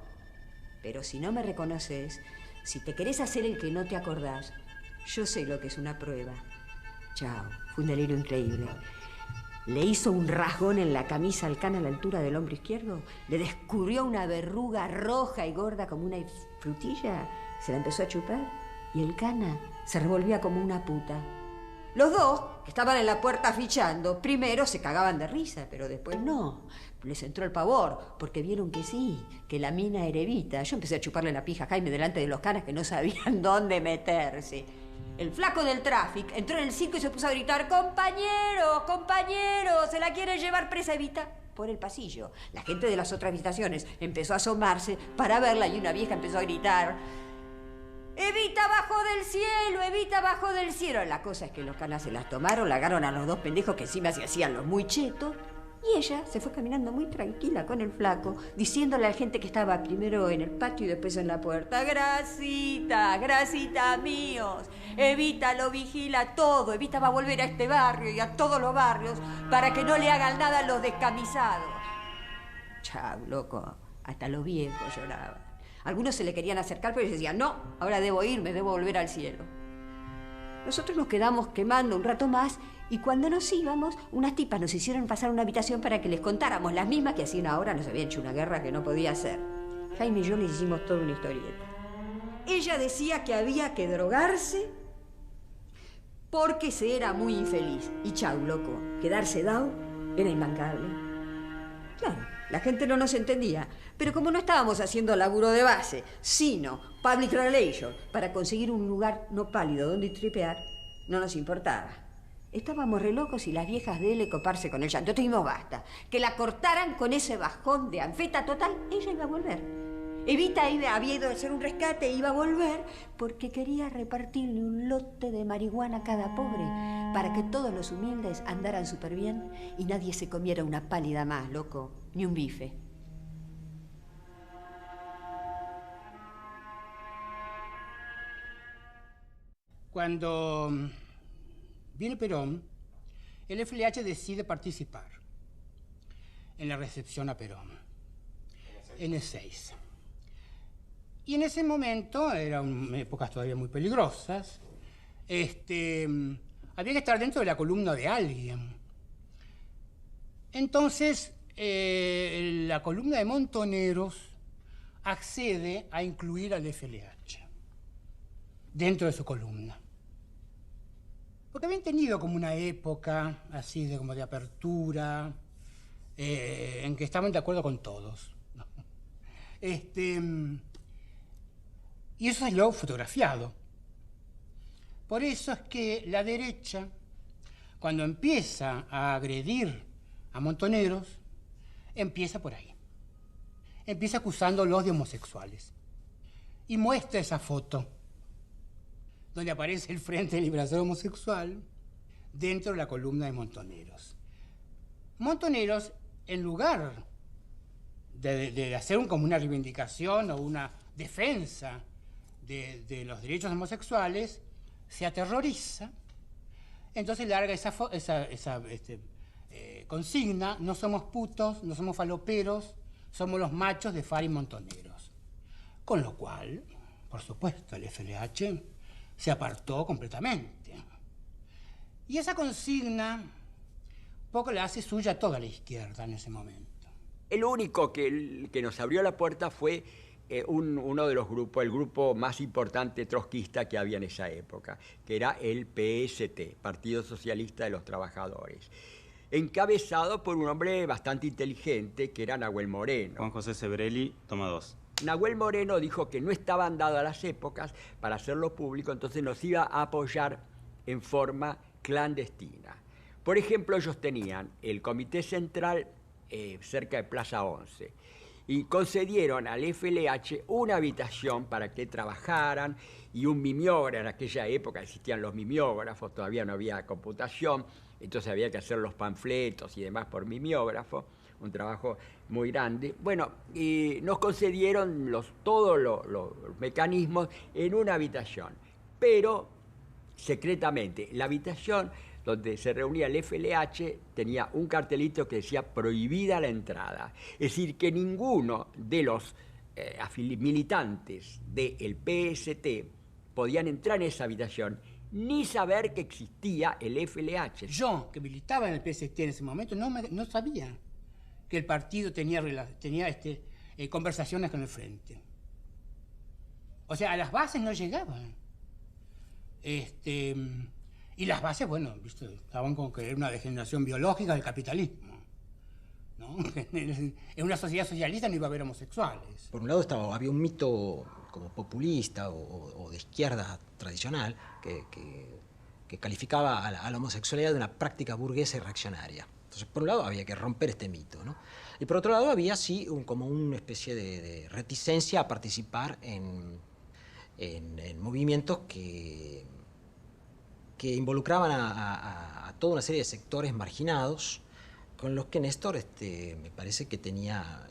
Pero si no me reconoces, si te querés hacer el que no te acordás, yo sé lo que es una prueba. Chao, fue un delirio increíble. Le hizo un rasgón en la camisa al cana a la altura del hombro izquierdo, le descubrió una verruga roja y gorda como una frutilla, se la empezó a chupar y el cana se revolvía como una puta. Los dos, que estaban en la puerta fichando, primero se cagaban de risa, pero después no. Les entró el pavor, porque vieron que sí, que la mina era Evita. Yo empecé a chuparle la pija a Jaime delante de los canas que no sabían dónde meterse. El flaco del tráfico entró en el circo y se puso a gritar: ¡Compañeros, compañeros! ¡Se la quieren llevar presa Evita! Por el pasillo. La gente de las otras habitaciones empezó a asomarse para verla y una vieja empezó a gritar: ¡Evita bajó del cielo! ¡Evita bajó del cielo! La cosa es que los canas se las tomaron, largaron a los dos pendejos que encima se hacían los muy chetos, y ella se fue caminando muy tranquila con el flaco, diciéndole a la gente que estaba primero en el patio y después en la puerta: Grasita, Grasita míos, Evita lo vigila todo, Evita va a volver a este barrio y a todos los barrios para que no le hagan nada a los descamisados. Chau, loco, hasta los viejos lloraban. Algunos se le querían acercar, pero ellos decían: no, ahora debo irme, debo volver al cielo. Nosotros nos quedamos quemando un rato más y cuando nos íbamos, unas tipas nos hicieron pasar a una habitación para que les contáramos, las mismas que hacían ahora, nos habían hecho una guerra que no podía hacer. Jaime y yo les hicimos toda una historieta. Ella decía que había que drogarse porque se era muy infeliz. Y chau, loco, quedarse dado era imbancable. Claro, la gente no nos entendía, pero como no estábamos haciendo laburo de base, sino public relations, para conseguir un lugar no pálido donde tripear, no nos importaba. Estábamos re locos y las viejas de él coparse con el llanto. Tuvimos basta. Que la cortaran con ese bajón de anfeta total, ella iba a volver. Evita había ido a hacer un rescate e iba a volver porque quería repartirle un lote de marihuana a cada pobre para que todos los humildes andaran súper bien y nadie se comiera una pálida más, loco, ni un bife. Cuando viene Perón, el FLH decide participar en la recepción a Perón, en el 6. Y en ese momento, eran épocas todavía muy peligrosas, había que estar dentro de la columna de alguien. Entonces, la columna de Montoneros accede a incluir al FLH dentro de su columna. Porque habían tenido como una época así de como de apertura, en que estaban de acuerdo con todos, ¿no? Y eso salió fotografiado. Por eso es que la derecha, cuando empieza a agredir a Montoneros, empieza por ahí. Empieza acusándolos de homosexuales. Y muestra esa foto, donde aparece el Frente de Liberación Homosexual dentro de la columna de Montoneros. Montoneros, en lugar de hacer como una reivindicación o una defensa de los derechos homosexuales se aterroriza, entonces larga esa consigna: no somos putos, no somos faloperos, somos los machos de Fari Montoneros. Con lo cual, por supuesto, el FLH se apartó completamente. Y esa consigna poco la hace suya toda la izquierda en ese momento. El único que nos abrió la puerta fue uno de los grupos, el grupo más importante trotskista que había en esa época, que era el PST, Partido Socialista de los Trabajadores, encabezado por un hombre bastante inteligente, que era Nahuel Moreno. Juan José Sebrelli, toma 2. Nahuel Moreno dijo que no estaban dadas las épocas para hacerlo público, entonces nos iba a apoyar en forma clandestina. Por ejemplo, ellos tenían el Comité Central cerca de Plaza 11 y concedieron al FLH una habitación para que trabajaran y un mimeógrafo. En aquella época existían los mimeógrafos, todavía no había computación, entonces había que hacer los panfletos y demás por mimeógrafo, un trabajo muy grande. Bueno, nos concedieron todos los mecanismos en una habitación, pero secretamente. La habitación donde se reunía el FLH tenía un cartelito que decía prohibida la entrada. Es decir, que ninguno de los militantes del PST podían entrar en esa habitación ni saber que existía el FLH. Yo, que militaba en el PST en ese momento, no sabía que el partido tenía conversaciones con el Frente. O sea, a las bases no llegaban. Y las bases, bueno, ¿viste? Estaban con que era una degeneración biológica del capitalismo, ¿no? En una sociedad socialista no iba a haber homosexuales. Por un lado había un mito como populista o de izquierda tradicional que calificaba a la homosexualidad de una práctica burguesa y reaccionaria. Entonces, por un lado había que romper este mito, ¿no? Y por otro lado había sí como una especie de reticencia a participar en movimientos que involucraban a toda una serie de sectores marginados, con los que Néstor me parece que tenía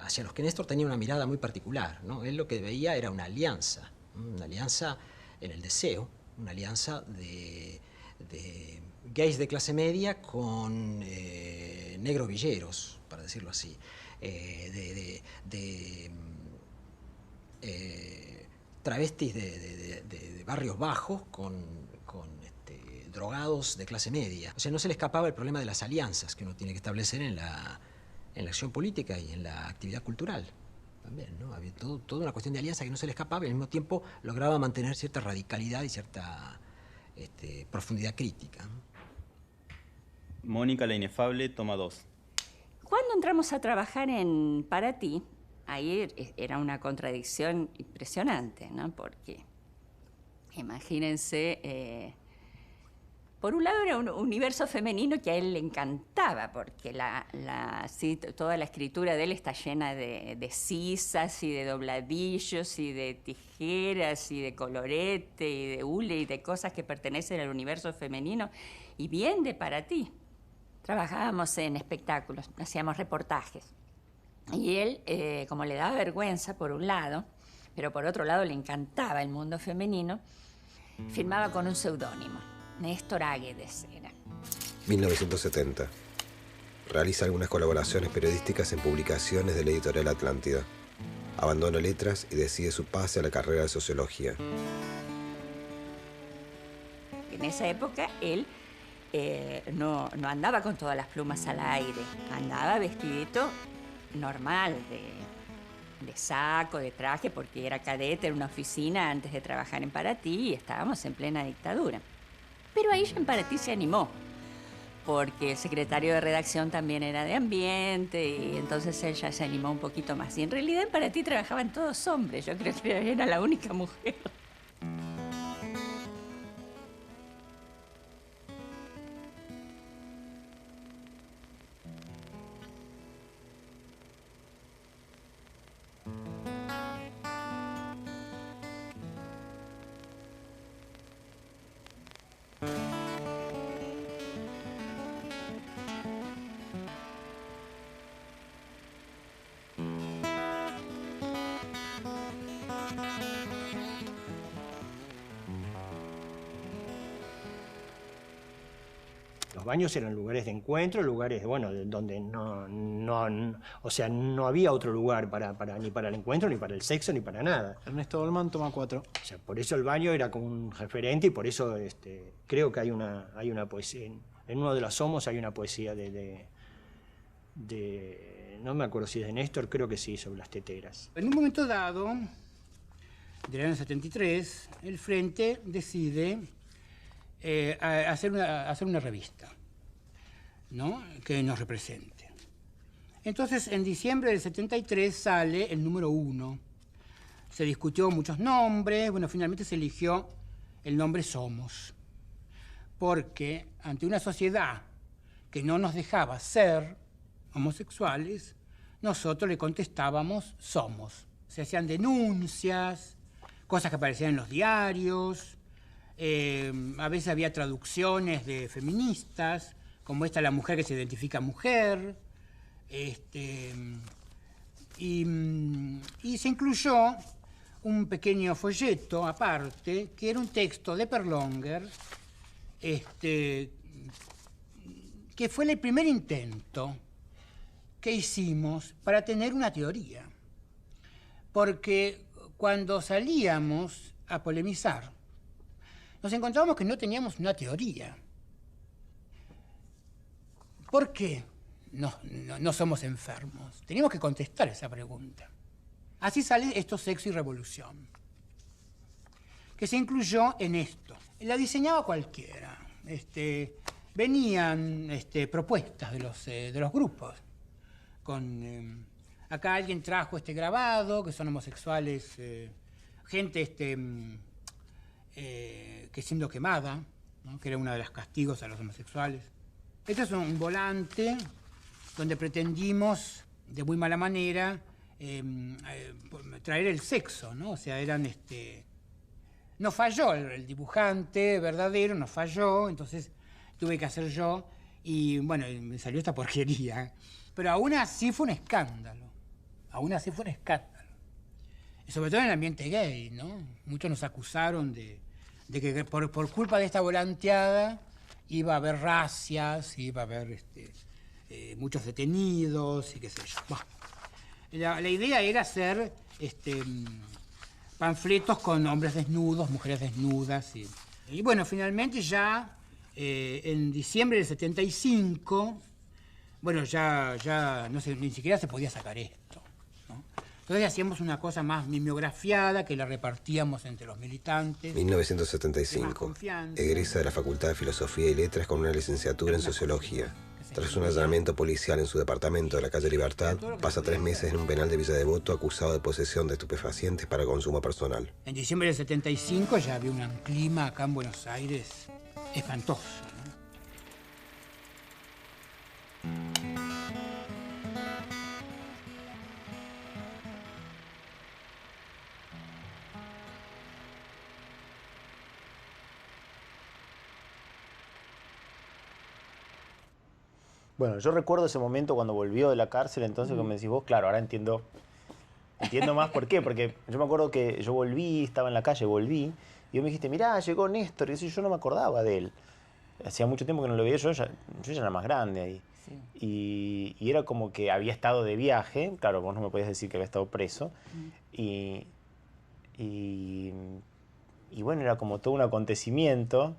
hacia los que Néstor tenía una mirada muy particular, ¿no? Él lo que veía era una alianza en el deseo, una alianza de gays de clase media con negros villeros, para decirlo así, travestis de barrios bajos con drogados de clase media. O sea, no se le escapaba el problema de las alianzas que uno tiene que establecer en la acción política y en la actividad cultural. También, ¿no? Había toda una cuestión de alianza que no se le escapaba y al mismo tiempo lograba mantener cierta radicalidad y cierta profundidad crítica. Mónica la Inefable, toma 2. Cuando entramos a trabajar en Para Ti, ahí era una contradicción impresionante, ¿no? Porque, imagínense, por un lado era un universo femenino que a él le encantaba, porque toda la escritura de él está llena de sisas y de dobladillos y de tijeras y de colorete y de hule y de cosas que pertenecen al universo femenino, y bien de Para Ti. Trabajábamos en espectáculos, hacíamos reportajes. Y él, como le daba vergüenza por un lado, pero por otro lado le encantaba el mundo femenino, firmaba con un seudónimo, Néstor Águedes era. 1970. Realiza algunas colaboraciones periodísticas en publicaciones de la editorial Atlántida. Abandona letras y decide su pase a la carrera de sociología. En esa época él no andaba con todas las plumas al aire, andaba vestidito normal, de saco, de traje, porque era cadete en una oficina antes de trabajar en Para Ti y estábamos en plena dictadura. Pero ahí ya en Para Ti se animó, porque el secretario de redacción también era de ambiente y entonces él ya se animó un poquito más. Y en realidad en Para Ti trabajaban todos hombres, yo creo que era la única mujer. Los baños eran lugares de encuentro, lugares, bueno, donde o sea, no había otro lugar ni para el encuentro, ni para el sexo, ni para nada. Ernesto Dolman toma 4. O sea, por eso el baño era como un referente y por eso creo que hay una poesía. En uno de los Somos hay una poesía de no me acuerdo si es de Néstor, creo que sí, sobre las teteras. En un momento dado, del año 73, el Frente decide hacer una revista, ¿no?, que nos represente. Entonces, en diciembre del 73 sale el número 1. Se discutió muchos nombres, bueno, finalmente se eligió el nombre Somos, porque ante una sociedad que no nos dejaba ser homosexuales, nosotros le contestábamos Somos. Se hacían denuncias, cosas que aparecían en los diarios, a veces había traducciones de feministas, como esta La mujer que se identifica mujer, y se incluyó un pequeño folleto aparte, que era un texto de Perlonger, que fue el primer intento que hicimos para tener una teoría. Porque cuando salíamos a polemizar, nos encontrábamos que no teníamos una teoría. ¿Por qué no somos enfermos? Teníamos que contestar esa pregunta. Así sale esto, Sexo y Revolución, que se incluyó en esto. La diseñaba cualquiera. Venían propuestas de los grupos. Acá alguien trajo este grabado, que son homosexuales, gente que siendo quemada, ¿no?, que era uno de los castigos a los homosexuales. Este es un volante donde pretendimos, de muy mala manera, traer el sexo, ¿no? O sea, no falló el dibujante verdadero, no falló, entonces tuve que hacer yo, y bueno, me salió esta porquería. Pero aún así fue un escándalo. Y sobre todo en el ambiente gay, ¿no? Muchos nos acusaron de que por culpa de esta volanteada iba a haber racias, iba a haber muchos detenidos y qué sé yo. Bueno, la idea era hacer panfletos con hombres desnudos, mujeres desnudas. Y bueno, finalmente ya en diciembre del 75, bueno, ya no sé, ni siquiera se podía sacar esto, ¿no? Entonces hacíamos una cosa más mimeografiada, que la repartíamos entre los militantes. 1975. Egresa de la Facultad de Filosofía y Letras con una licenciatura en Sociología. Tras un allanamiento policial en su departamento de la calle Libertad, pasa 3 meses en un penal de Villa Devoto acusado de posesión de estupefacientes para consumo personal. En diciembre del 75 ya había un clima acá en Buenos Aires espantoso, ¿no? Bueno, yo recuerdo ese momento cuando volvió de la cárcel, entonces, como me decís vos, claro, ahora entiendo más por qué, porque yo me acuerdo que yo volví, estaba en la calle, volví, y vos me dijiste, mirá, llegó Néstor, y yo no me acordaba de él. Hacía mucho tiempo que no lo veía, yo ya era más grande ahí. Sí. Y era como que había estado de viaje, claro, vos no me podías decir que había estado preso, y bueno, era como todo un acontecimiento.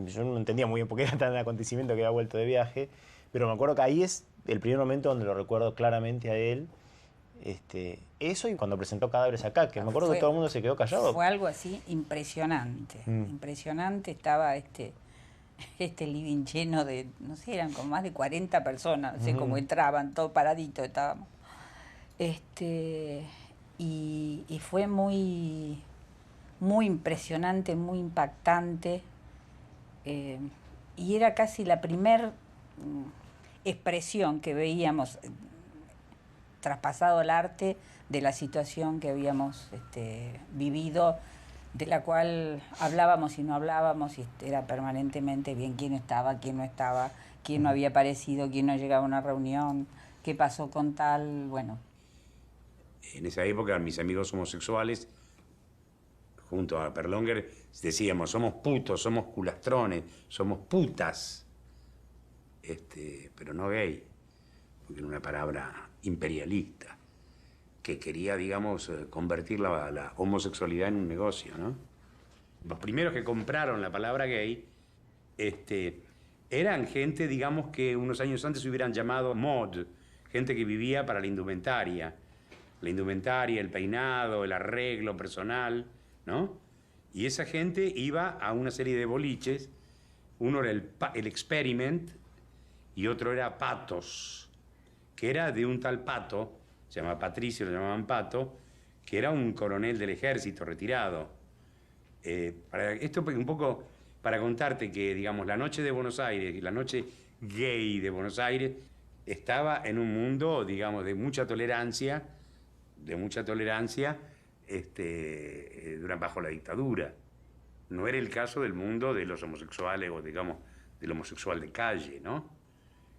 Yo no entendía muy bien por qué era tan un acontecimiento que había vuelto de viaje, pero me acuerdo que ahí es el primer momento donde lo recuerdo claramente a él. Eso, y cuando presentó Cadáveres acá, que me acuerdo que todo el mundo se quedó callado. Fue algo así impresionante. Impresionante. Estaba este living lleno de, no sé, eran como más de 40 personas, no sé cómo entraban, todos paraditos estábamos. Y fue muy, muy impresionante, muy impactante. Y era casi la primer expresión que veíamos, traspasado el arte, de la situación que habíamos vivido, de la cual hablábamos y no hablábamos, y era permanentemente bien quién estaba, quién no estaba, quién no había aparecido, quién no llegaba a una reunión, qué pasó con tal, bueno. En esa época, mis amigos homosexuales, junto a Perlonger, decíamos, somos putos, somos culastrones, somos putas. pero no gay, porque era una palabra imperialista, que quería, digamos, convertir la homosexualidad en un negocio, ¿no? Los primeros que compraron la palabra gay eran gente, digamos, que unos años antes se hubieran llamado mod, gente que vivía para la indumentaria, el peinado, el arreglo personal, ¿no? Y esa gente iba a una serie de boliches. Uno era el Experiment y otro era Patos, que era de un tal Pato, se llamaba Patricio, lo llamaban Pato, que era un coronel del ejército retirado. Esto un poco para contarte que, digamos, la noche de Buenos Aires, la noche gay de Buenos Aires, estaba en un mundo, digamos, de mucha tolerancia, bajo la dictadura. No era el caso del mundo de los homosexuales o, digamos, del homosexual de calle, ¿no?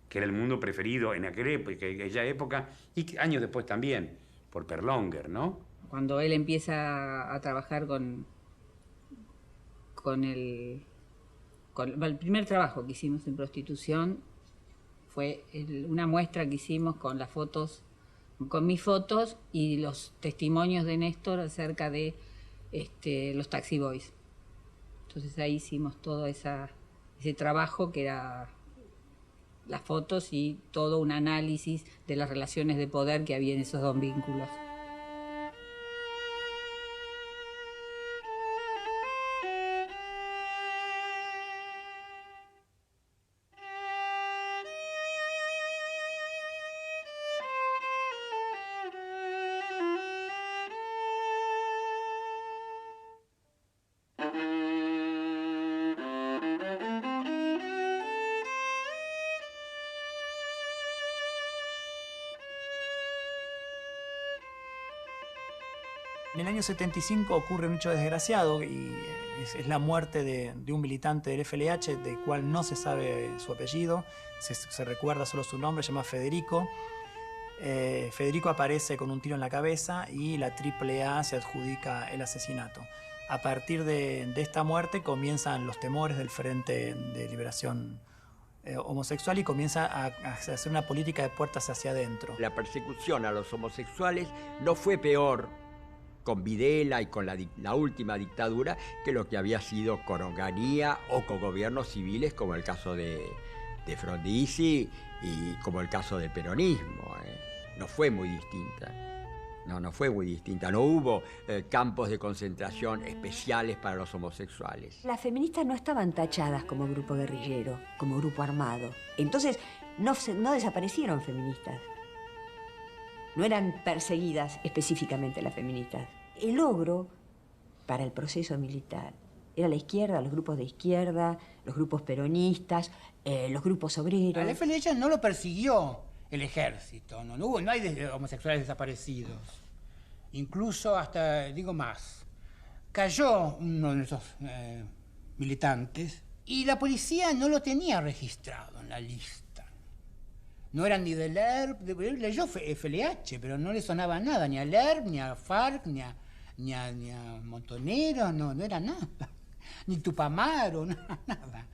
Que era el mundo preferido en aquella época y años después también, por Perlonger, ¿no? Cuando él empieza a trabajar con el primer trabajo que hicimos en prostitución fue una muestra que hicimos con las fotos, con mis fotos y los testimonios de Néstor acerca de los Taxi Boys. Entonces ahí hicimos todo ese trabajo que era las fotos y todo un análisis de las relaciones de poder que había en esos dos vínculos. En el año 75 ocurre un hecho desgraciado y es la muerte de un militante del FLH, del cual no se sabe su apellido, se recuerda solo su nombre, se llama Federico. Federico aparece con un tiro en la cabeza y la AAA se adjudica el asesinato. A partir de esta muerte comienzan los temores del Frente de Liberación Homosexual y comienza a hacer una política de puertas hacia adentro. La persecución a los homosexuales no fue peor con Videla y con la última dictadura que lo que había sido con Onganía o con gobiernos civiles como el caso de Frondizi y como el caso del peronismo. No fue muy distinta. No fue muy distinta. No hubo campos de concentración especiales para los homosexuales. Las feministas no estaban tachadas como grupo guerrillero, como grupo armado. Entonces no desaparecieron feministas. No eran perseguidas específicamente las feministas. El logro para el proceso militar era la izquierda, los grupos de izquierda, los grupos peronistas, los grupos obreros. Al FLH no lo persiguió el ejército, no hay homosexuales desaparecidos. Incluso hasta, digo más, cayó uno de esos militantes y la policía no lo tenía registrado en la lista. No eran ni del ERP, leyó FLH, pero no le sonaba nada, ni al ERP, ni a FARC, ni a Montoneros, no era nada. Ni Tupamaro, nada.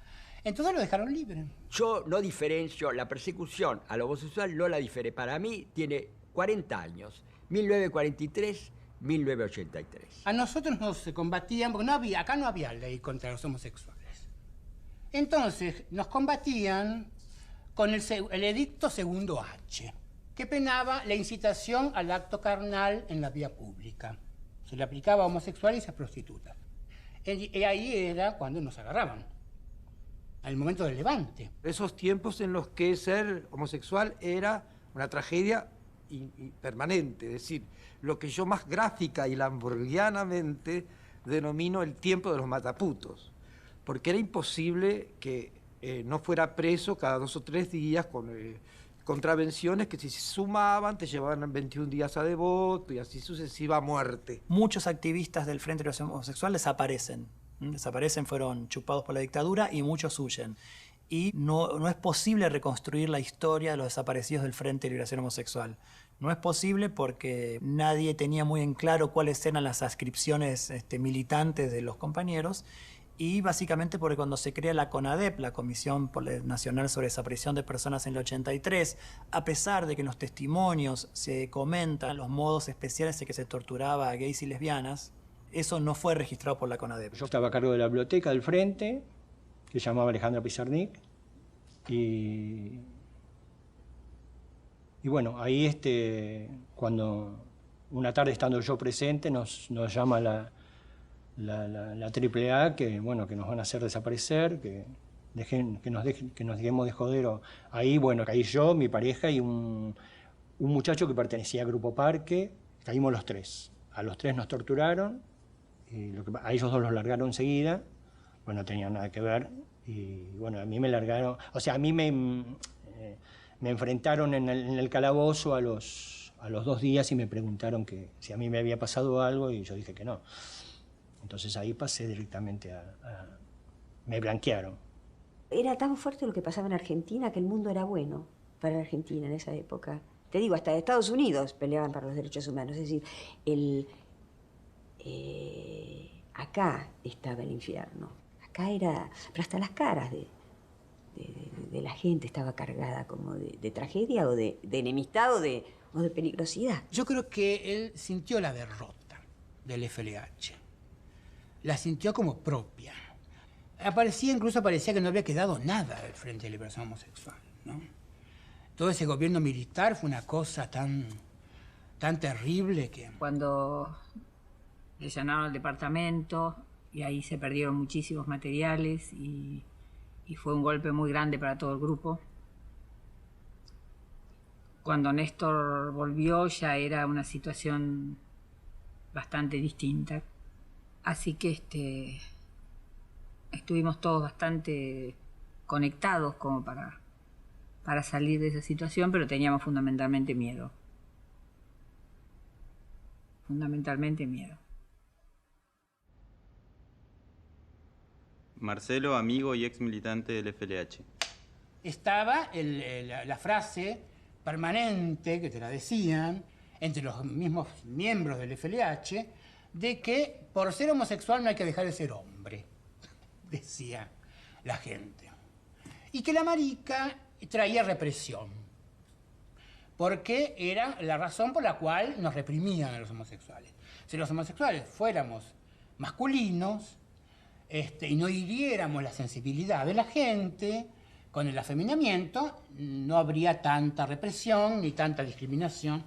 Entonces lo dejaron libre. Yo no diferencio la persecución al homosexual, no la diferencio. Para mí tiene 40 años, 1943, 1983. A nosotros nos combatían, porque acá no había ley contra los homosexuales. Entonces nos combatían con el edicto segundo H, que penaba la incitación al acto carnal en la vía pública. Se le aplicaba a homosexuales y a prostitutas. Y ahí era cuando nos agarraban, al momento del levante. Esos tiempos en los que ser homosexual era una tragedia permanente, es decir, lo que yo más gráfica y lamborghianamente denomino el tiempo de los mataputos, porque era imposible que no fuera preso cada 2 o 3 días con contravenciones que si se sumaban te llevaban 21 días a devoto y así sucesiva muerte. Muchos activistas del Frente de Liberación Homosexual desaparecen, fueron chupados por la dictadura y muchos huyen. Y no es posible reconstruir la historia de los desaparecidos del Frente de Liberación Homosexual. No es posible porque nadie tenía muy en claro cuáles eran las adscripciones militantes de los compañeros Y básicamente porque cuando se crea la CONADEP, la Comisión Nacional sobre Desaparición de Personas en el 83, a pesar de que en los testimonios se comentan los modos especiales en que se torturaba a gays y lesbianas, eso no fue registrado por la CONADEP. Yo estaba a cargo de la biblioteca del Frente, que se llamaba Alejandra Pizarnik, y bueno, ahí cuando una tarde estando yo presente nos llama la AAA que bueno, que nos van a hacer desaparecer, que nos dejemos de joder. Ahí bueno, caí yo, mi pareja y un muchacho que pertenecía a Grupo Parque, caímos los tres. A los tres nos torturaron, y a ellos dos los largaron enseguida, bueno, no tenían nada que ver, y bueno, a mí me largaron, o sea, a mí me enfrentaron en el calabozo a los 2 días y me preguntaron que si a mí me había pasado algo, y yo dije que no. Entonces ahí pasé directamente me blanquearon. Era tan fuerte lo que pasaba en Argentina que el mundo era bueno para la Argentina en esa época. Te digo, hasta Estados Unidos peleaban por los derechos humanos. Es decir, acá estaba el infierno. Acá era... Pero hasta las caras de la gente estaba cargada como de tragedia o de enemistad o de peligrosidad. Yo creo que él sintió la derrota del FLH. La sintió como propia. Incluso parecía que no había quedado nada del Frente de Liberación Homosexual, ¿no? Todo ese gobierno militar fue una cosa tan terrible que... Cuando le llenaron el departamento y ahí se perdieron muchísimos materiales y fue un golpe muy grande para todo el grupo. Cuando Néstor volvió ya era una situación bastante distinta. Así que estuvimos todos bastante conectados como para salir de esa situación, pero teníamos fundamentalmente miedo. Fundamentalmente miedo. Marcelo, amigo y ex militante del FLH. Estaba la frase permanente, que te la decían, entre los mismos miembros del FLH, de que por ser homosexual no hay que dejar de ser hombre, decía la gente. Y que la marica traía represión, porque era la razón por la cual nos reprimían a los homosexuales. Si los homosexuales fuéramos masculinos y no hiriéramos la sensibilidad de la gente con el afeminamiento, no habría tanta represión ni tanta discriminación.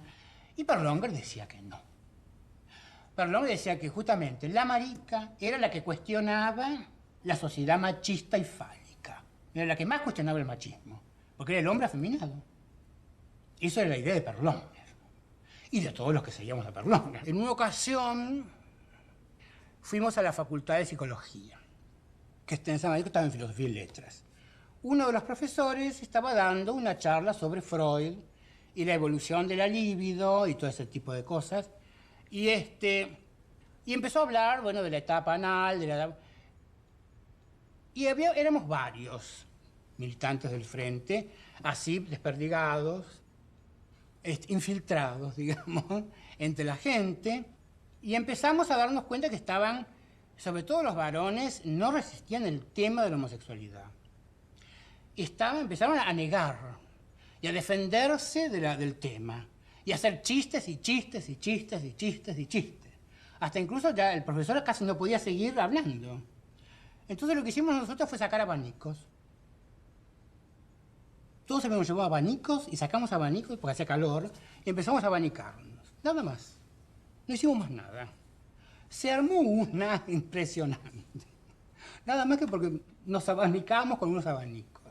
Y Berlonger decía que no. Berlonger decía que justamente la marica era la que cuestionaba la sociedad machista y fálica. Era la que más cuestionaba el machismo, porque era el hombre afeminado. Eso era la idea de Berlonger y de todos los que seguíamos a Berlonger. En una ocasión fuimos a la Facultad de Psicología, que en San Marcos estaba en Filosofía y Letras. Uno de los profesores estaba dando una charla sobre Freud y la evolución de la libido y todo ese tipo de cosas. Y empezó a hablar, bueno, de la etapa anal, y éramos varios militantes del Frente, así desperdigados, infiltrados, digamos, entre la gente, y empezamos a darnos cuenta que estaban, sobre todo los varones, no resistían el tema de la homosexualidad. Empezaron a negar y a defenderse del tema, y a hacer chistes y chistes y chistes y chistes y chistes. Hasta incluso ya el profesor casi no podía seguir hablando. Entonces lo que hicimos nosotros fue sacar abanicos. Todos se nos llevó abanicos y sacamos abanicos porque hacía calor y empezamos a abanicarnos. Nada más. No hicimos más nada. Se armó una impresionante. Nada más que porque nos abanicamos con unos abanicos.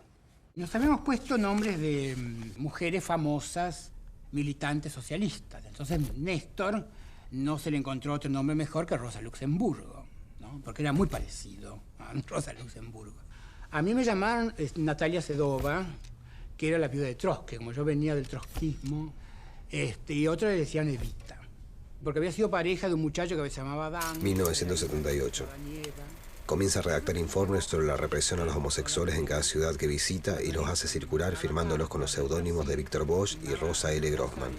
Nos habíamos puesto nombres de mujeres famosas, militantes socialistas. Entonces Néstor no se le encontró otro nombre mejor que Rosa Luxemburgo, ¿no? Porque era muy parecido a Rosa Luxemburgo. A mí me llamaron Natalia Sedova, que era la viuda de Trotsky, como yo venía del trotskismo, y otros le decían Evita, porque había sido pareja de un muchacho que se llamaba Dan. 1978. Comienza a redactar informes sobre la represión a los homosexuales en cada ciudad que visita y los hace circular firmándolos con los seudónimos de Víctor Bosch y Rosa L. Grossman.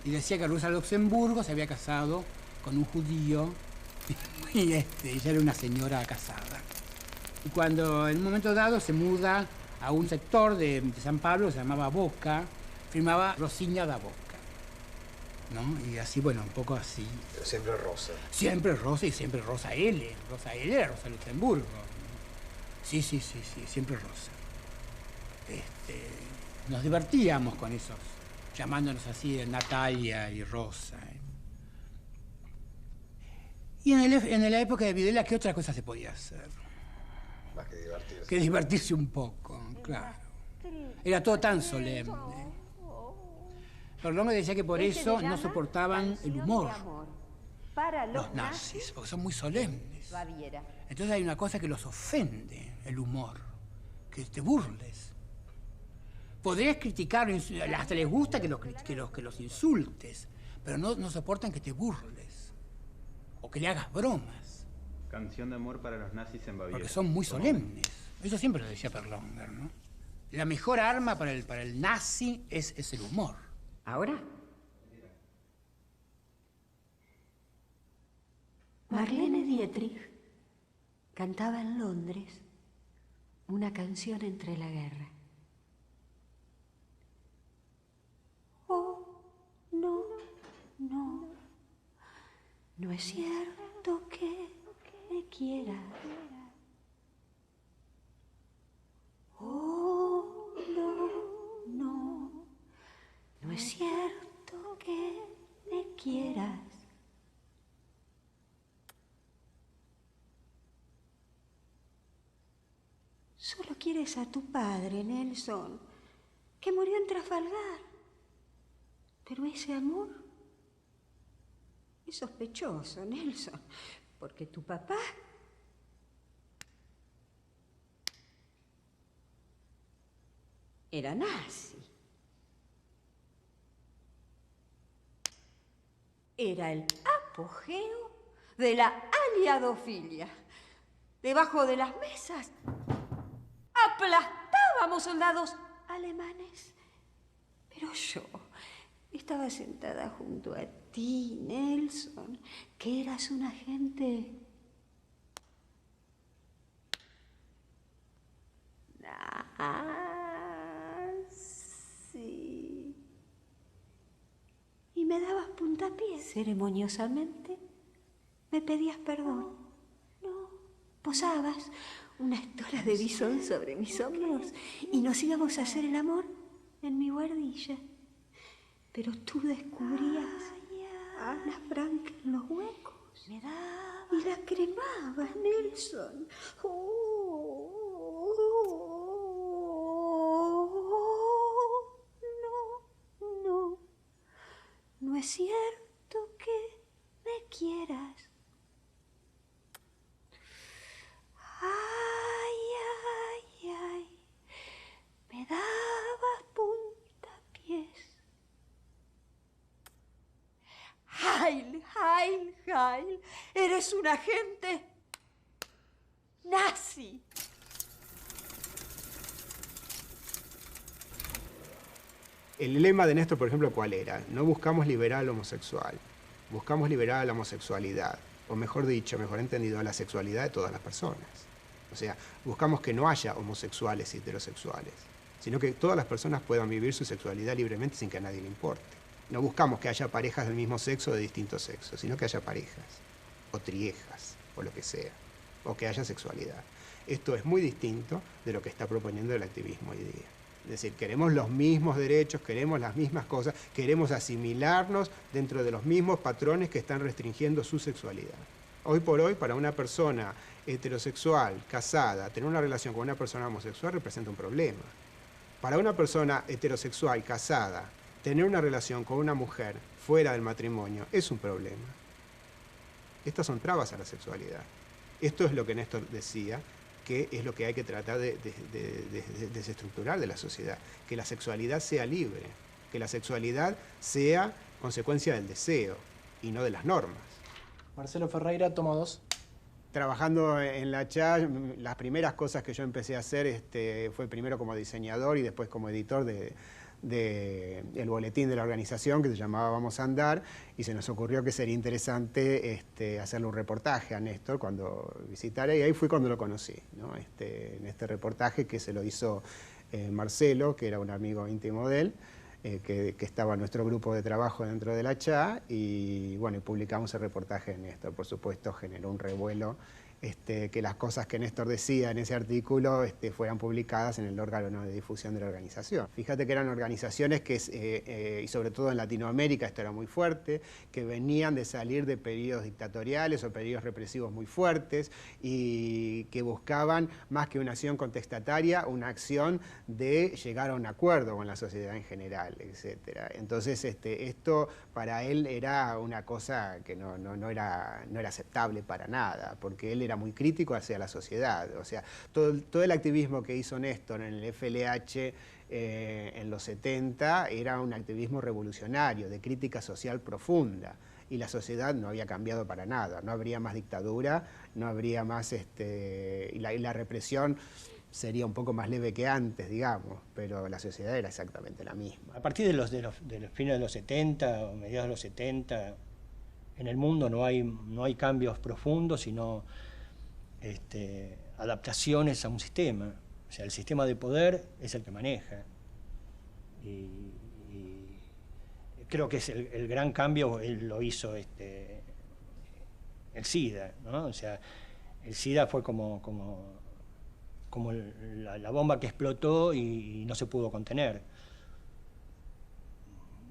Y decía que Rosa Luxemburgo se había casado con un judío Y ella era una señora casada. Y cuando en un momento dado se muda a un sector de San Pablo, se llamaba Boca, firmaba Rosiña da Boca, ¿no? Y así, bueno, un poco así. Pero siempre rosa. Siempre rosa y siempre Rosa L. Rosa L era Rosa Luxemburgo. Sí, siempre rosa. Nos divertíamos con esos, llamándonos así Natalia y Rosa. Y en la época de Videla, ¿qué otra cosa se podía hacer? Más que divertirse. Que divertirse un poco, claro. Era todo tan solemne. Perlonga decía que por eso no soportaban el humor los nazis, porque son muy solemnes. Entonces hay una cosa que los ofende, el humor, que te burles. Podrías criticar, hasta les gusta que los insultes, pero no soportan que te burles o que le hagas bromas. Canción de amor para los nazis en Baviera. Porque son muy solemnes. Eso siempre lo decía Perlonger, ¿no? La mejor arma para el nazi es el humor. ¿Ahora? Marlene Dietrich cantaba en Londres una canción entre la guerra. Oh, no es cierto que me quieras. Oh, no es cierto que me quieras. Solo quieres a tu padre, Nelson, que murió en Trafalgar. Pero ese amor es sospechoso, Nelson, porque tu papá era nazi. Era el apogeo de la aliadofilia. Debajo de las mesas aplastábamos soldados alemanes. Pero yo estaba sentada junto a ti, Nelson, que eras un agente nazi. Y me dabas puntapiés. Ceremoniosamente me pedías perdón. No, posabas una estola de bisón sobre mis hombros y nos íbamos a hacer el amor en mi guardilla. Pero tú descubrías a Ana Frank en los huecos y la cremabas, Nelson. No es cierto que me quieras. Me dabas puntapiés. Heil, eres un agente nazi. El lema de Néstor, por ejemplo, ¿cuál era? No buscamos liberar al homosexual, buscamos liberar a la homosexualidad, o mejor dicho, mejor entendido, a la sexualidad de todas las personas. O sea, buscamos que no haya homosexuales y heterosexuales, sino que todas las personas puedan vivir su sexualidad libremente sin que a nadie le importe. No buscamos que haya parejas del mismo sexo o de distintos sexos, sino que haya parejas, o triejas, o lo que sea, o que haya sexualidad. Esto es muy distinto de lo que está proponiendo el activismo hoy día. Es decir, queremos los mismos derechos, queremos las mismas cosas, queremos asimilarnos dentro de los mismos patrones que están restringiendo su sexualidad. Hoy por hoy, para una persona heterosexual, casada, tener una relación con una persona homosexual representa un problema. Para una persona heterosexual, casada, tener una relación con una mujer fuera del matrimonio es un problema. Estas son trabas a la sexualidad. Esto es lo que Néstor decía, que es lo que hay que tratar de desestructurar de la sociedad. Que la sexualidad sea libre, que la sexualidad sea consecuencia del deseo y no de las normas. Marcelo Ferreira, toma 2. Trabajando en la CHA, las primeras cosas que yo empecé a hacer fue primero como diseñador y después como editor de del boletín de la organización que se llamaba Vamos a Andar, y se nos ocurrió que sería interesante hacerle un reportaje a Néstor cuando visitara, y ahí fue cuando lo conocí, ¿no? En este reportaje que se lo hizo Marcelo, que era un amigo íntimo de él, que estaba en nuestro grupo de trabajo dentro de la CHA, y bueno, publicamos el reportaje de Néstor. Por supuesto, generó un revuelo que las cosas que Néstor decía en ese artículo fueran publicadas en el órgano de difusión de la organización. Fíjate que eran organizaciones que, y sobre todo en Latinoamérica esto era muy fuerte, que venían de salir de periodos dictatoriales o periodos represivos muy fuertes y que buscaban, más que una acción contestataria, una acción de llegar a un acuerdo con la sociedad en general, etc. Entonces esto para él era una cosa que no era aceptable para nada, porque él era muy crítico hacia la sociedad. O sea, todo el activismo que hizo Néstor en el FLH en los 70 era un activismo revolucionario, de crítica social profunda. Y la sociedad no había cambiado para nada. No habría más dictadura, no habría más... y la represión sería un poco más leve que antes, digamos, pero la sociedad era exactamente la misma. A partir de los fines de los 70 o mediados de los 70, en el mundo no hay cambios profundos, sino adaptaciones a un sistema. O sea, el sistema de poder es el que maneja. Y creo que es el gran cambio, él lo hizo el SIDA, ¿no? O sea, el SIDA fue como la bomba que explotó y no se pudo contener.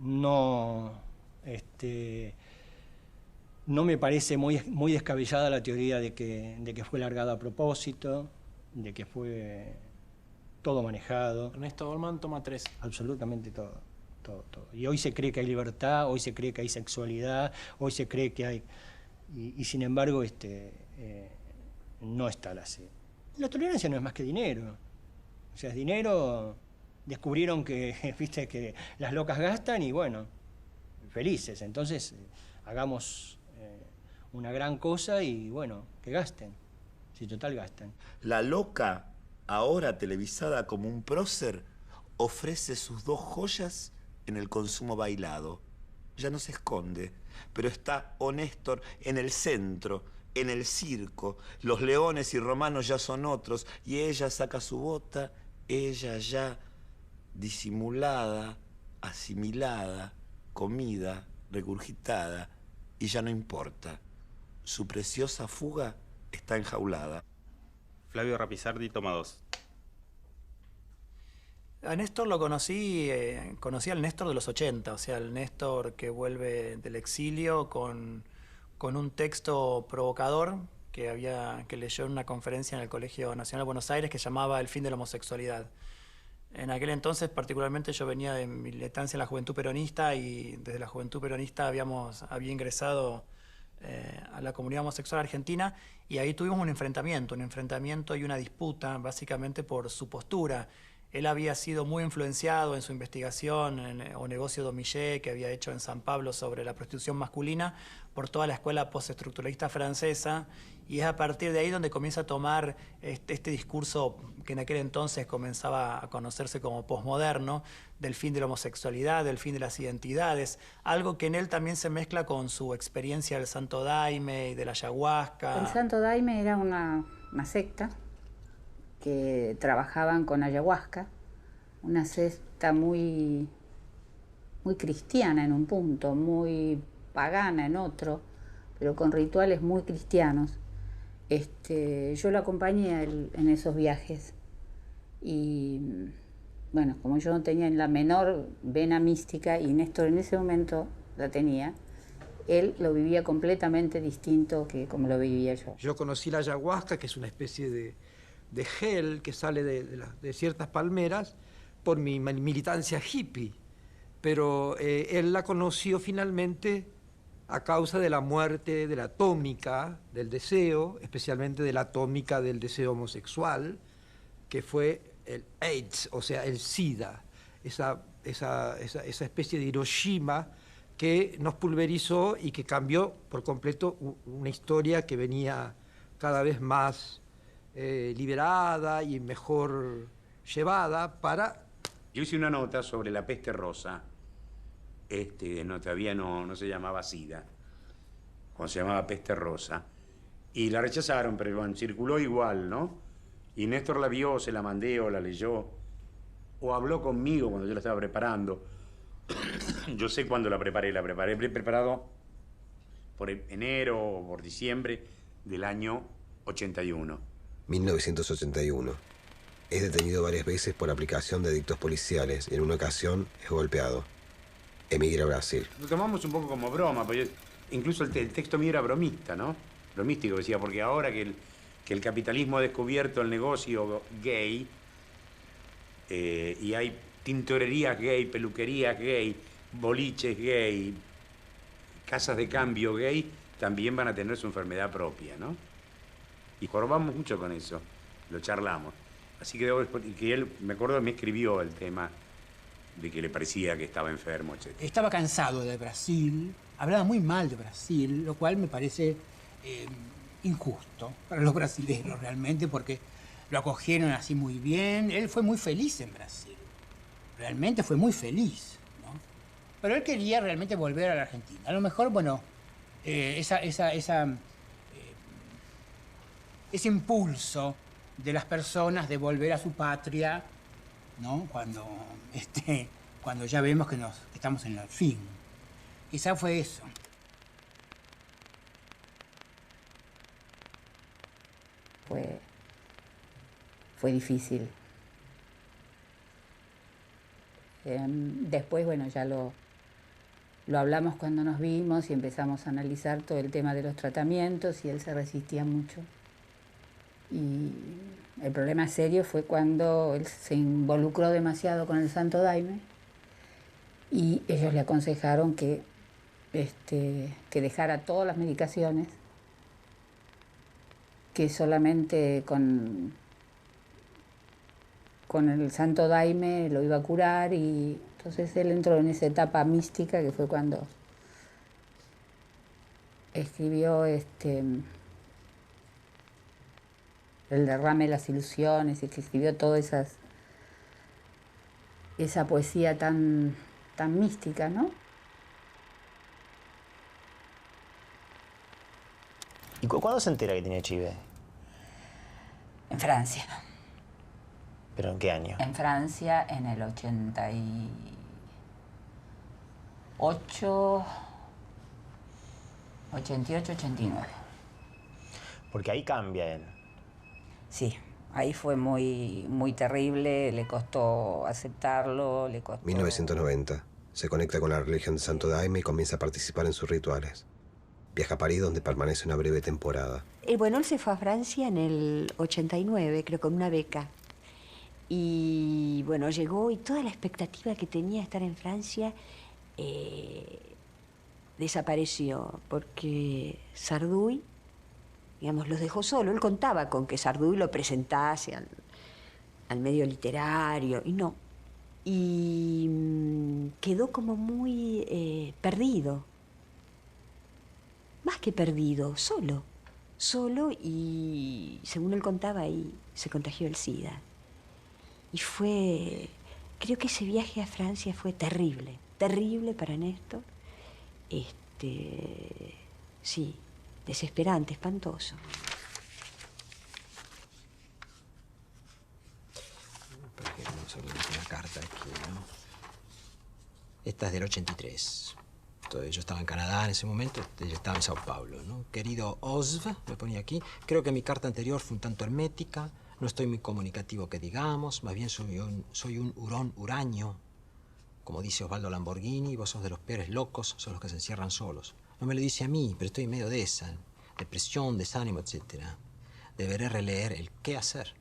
No me parece muy descabellada la teoría de que fue largada a propósito, de que fue todo manejado. Ernesto Goldman toma 3. Absolutamente todo. Y hoy se cree que hay libertad, hoy se cree que hay sexualidad, hoy se cree que hay... Y sin embargo no está así. La tolerancia no es más que dinero. O sea, es dinero. Descubrieron que, viste, que las locas gastan y bueno, felices. Entonces, hagamos una gran cosa y bueno, que gasten. Si total gastan. La loca, ahora televisada como un prócer, ofrece sus 2 joyas en el consumo bailado. Ya no se esconde, pero está Néstor en el centro, en el circo. Los leones y romanos ya son otros, y ella saca su bota, ella ya disimulada, asimilada, comida, regurgitada, y ya no importa. Su preciosa fuga está enjaulada. Flavio Rapizardi, toma 2. A Néstor lo conocí al Néstor de los 80, o sea, el Néstor que vuelve del exilio con un texto provocador que leyó en una conferencia en el Colegio Nacional de Buenos Aires que llamaba El fin de la homosexualidad. En aquel entonces, particularmente, yo venía de militancia en la Juventud Peronista y desde la Juventud Peronista había ingresado a la comunidad homosexual argentina, y ahí tuvimos un enfrentamiento y una disputa, básicamente por su postura. Él había sido muy influenciado en su investigación o negocio Domillet que había hecho en San Pablo sobre la prostitución masculina por toda la escuela postestructuralista francesa, y es a partir de ahí donde comienza a tomar este discurso que en aquel entonces comenzaba a conocerse como posmoderno, del fin de la homosexualidad, del fin de las identidades, algo que en él también se mezcla con su experiencia del Santo Daime y de la ayahuasca. El Santo Daime era una secta que trabajaban con ayahuasca, una secta muy cristiana en un punto, muy pagana en otro, pero con rituales muy cristianos. Yo lo acompañé a él en esos viajes y bueno, como yo no tenía la menor vena mística y Néstor en ese momento la tenía, él lo vivía completamente distinto que como lo vivía yo. Yo conocí la ayahuasca, que es una especie de gel que sale de ciertas palmeras, por mi militancia hippie, pero él la conoció finalmente a causa de la muerte de la atómica del deseo, especialmente de la atómica del deseo homosexual, que fue el AIDS, o sea, el SIDA, esa especie de Hiroshima que nos pulverizó y que cambió por completo una historia que venía cada vez más liberada y mejor llevada para Yo hice una nota sobre la peste rosa. Todavía no se llamaba SIDA, cuando se llamaba peste rosa. Y la rechazaron, pero bueno, circuló igual, ¿no? Y Néstor la vio, se la mandé o la leyó, o habló conmigo cuando yo la estaba preparando. Yo sé cuándo la preparé preparado por enero o por diciembre del año 81. 1981. Es detenido varias veces por aplicación de delitos policiales y en una ocasión es golpeado. Emigra a Brasil. Lo tomamos un poco como broma, porque incluso el texto mío era bromista, ¿no? Bromístico, decía, porque ahora que el capitalismo ha descubierto el negocio gay, y hay tintorerías gay, peluquerías gay, boliches gay, casas de cambio gay, también van a tener su enfermedad propia, ¿no? Y jorobamos mucho con eso, lo charlamos. Así que él, me acuerdo, me escribió el tema de que le parecía que estaba enfermo, etc. Estaba cansado de Brasil, hablaba muy mal de Brasil, lo cual me parece injusto para los brasileños realmente, porque lo acogieron así muy bien. Él fue muy feliz en Brasil, realmente fue muy feliz, ¿no? Pero él quería realmente volver a la Argentina. A lo mejor, bueno, ese impulso de las personas de volver a su patria, ¿no? Cuando ya vemos que estamos en el fin. Quizá fue eso. Fue difícil. Después, bueno, ya lo hablamos cuando nos vimos y empezamos a analizar todo el tema de los tratamientos y él se resistía mucho. Y el problema serio fue cuando él se involucró demasiado con el Santo Daime y ellos le aconsejaron que dejara todas las medicaciones, que solamente con el Santo Daime lo iba a curar, y entonces él entró en esa etapa mística que fue cuando escribió El derrame de las ilusiones, y que escribió toda esa poesía tan mística, ¿no? ¿Y cuándo se entera que tenía HIV? En Francia. ¿Pero en qué año? En Francia, en el 88, 89. Porque ahí cambia él. Sí, ahí fue muy, muy terrible, le costó aceptarlo, le costó... 1990. Se conecta con la religión de Santo Daime y comienza a participar en sus rituales. Viaja a París, donde permanece una breve temporada. Bueno, él se fue a Francia en el 89, creo, con una beca. Y bueno, llegó y toda la expectativa que tenía de estar en Francia desapareció, porque Sarduy, digamos, los dejó solo. Él contaba con que Sarduy lo presentase al medio literario, y no. Y quedó como muy perdido. Más que perdido, solo. Solo, y según él contaba, ahí se contagió el SIDA. Y creo que ese viaje a Francia fue terrible, terrible para Néstor. Sí, desesperante, espantoso. Vamos a ver una carta aquí, ¿no? Esta es del 83. Entonces, yo estaba en Canadá en ese momento, ella estaba en Sao Paulo, ¿no? Querido Osv, me ponía aquí, creo que mi carta anterior fue un tanto hermética, no estoy muy comunicativo que digamos, más bien soy un hurón huraño. Como dice Osvaldo Lamborghini, vos sos de los peores locos, son los que se encierran solos. No me lo dice a mí, pero estoy en medio de esa, depresión, desánimo, etc. Deberé releer el qué hacer.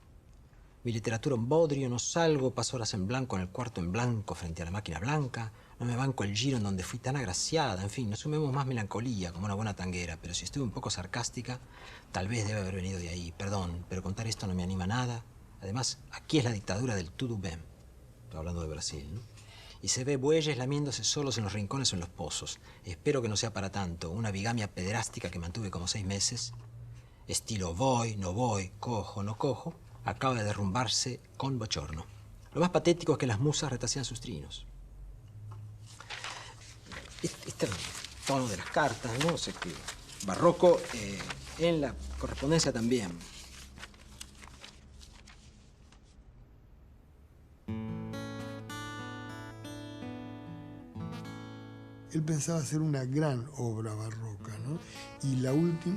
Mi literatura en bodrio, no salgo, paso horas en blanco en el cuarto en blanco frente a la máquina blanca, no me banco el giro en donde fui tan agraciada, en fin, no sumemos más melancolía como una buena tanguera, pero si estuve un poco sarcástica, tal vez debe haber venido de ahí, perdón, pero contar esto no me anima nada. Además, aquí es la dictadura del tout bem, estoy hablando de Brasil, ¿no? Y se ve bueyes lamiéndose solos en los rincones o en los pozos. Espero que no sea para tanto, una bigamia pederástica que mantuve como 6 meses, estilo voy, no voy, cojo, no cojo, acaba de derrumbarse con bochorno. Lo más patético es que las musas retasean sus trinos. Este es el tono de las cartas, ¿no? O sea, que barroco en la correspondencia también. Él pensaba hacer una gran obra barroca, ¿no? Y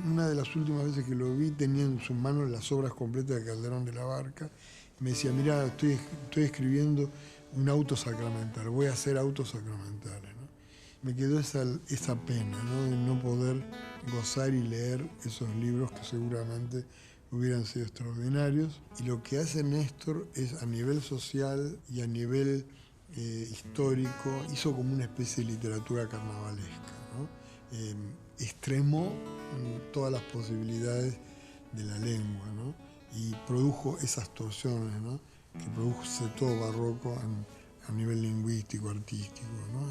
una de las últimas veces que lo vi tenía en sus manos las obras completas de Calderón de la Barca. Me decía, mira, estoy escribiendo un auto sacramental, voy a hacer autos sacramentales, ¿no? Me quedó esa pena, ¿no? De no poder gozar y leer esos libros que seguramente hubieran sido extraordinarios. Y lo que hace Néstor es, a nivel social y a nivel histórico, hizo como una especie de literatura carnavalesca, ¿no? Extremó todas las posibilidades de la lengua, ¿no? Y produjo esas torsiones, ¿no? Que produce todo barroco a nivel lingüístico, artístico, ¿no?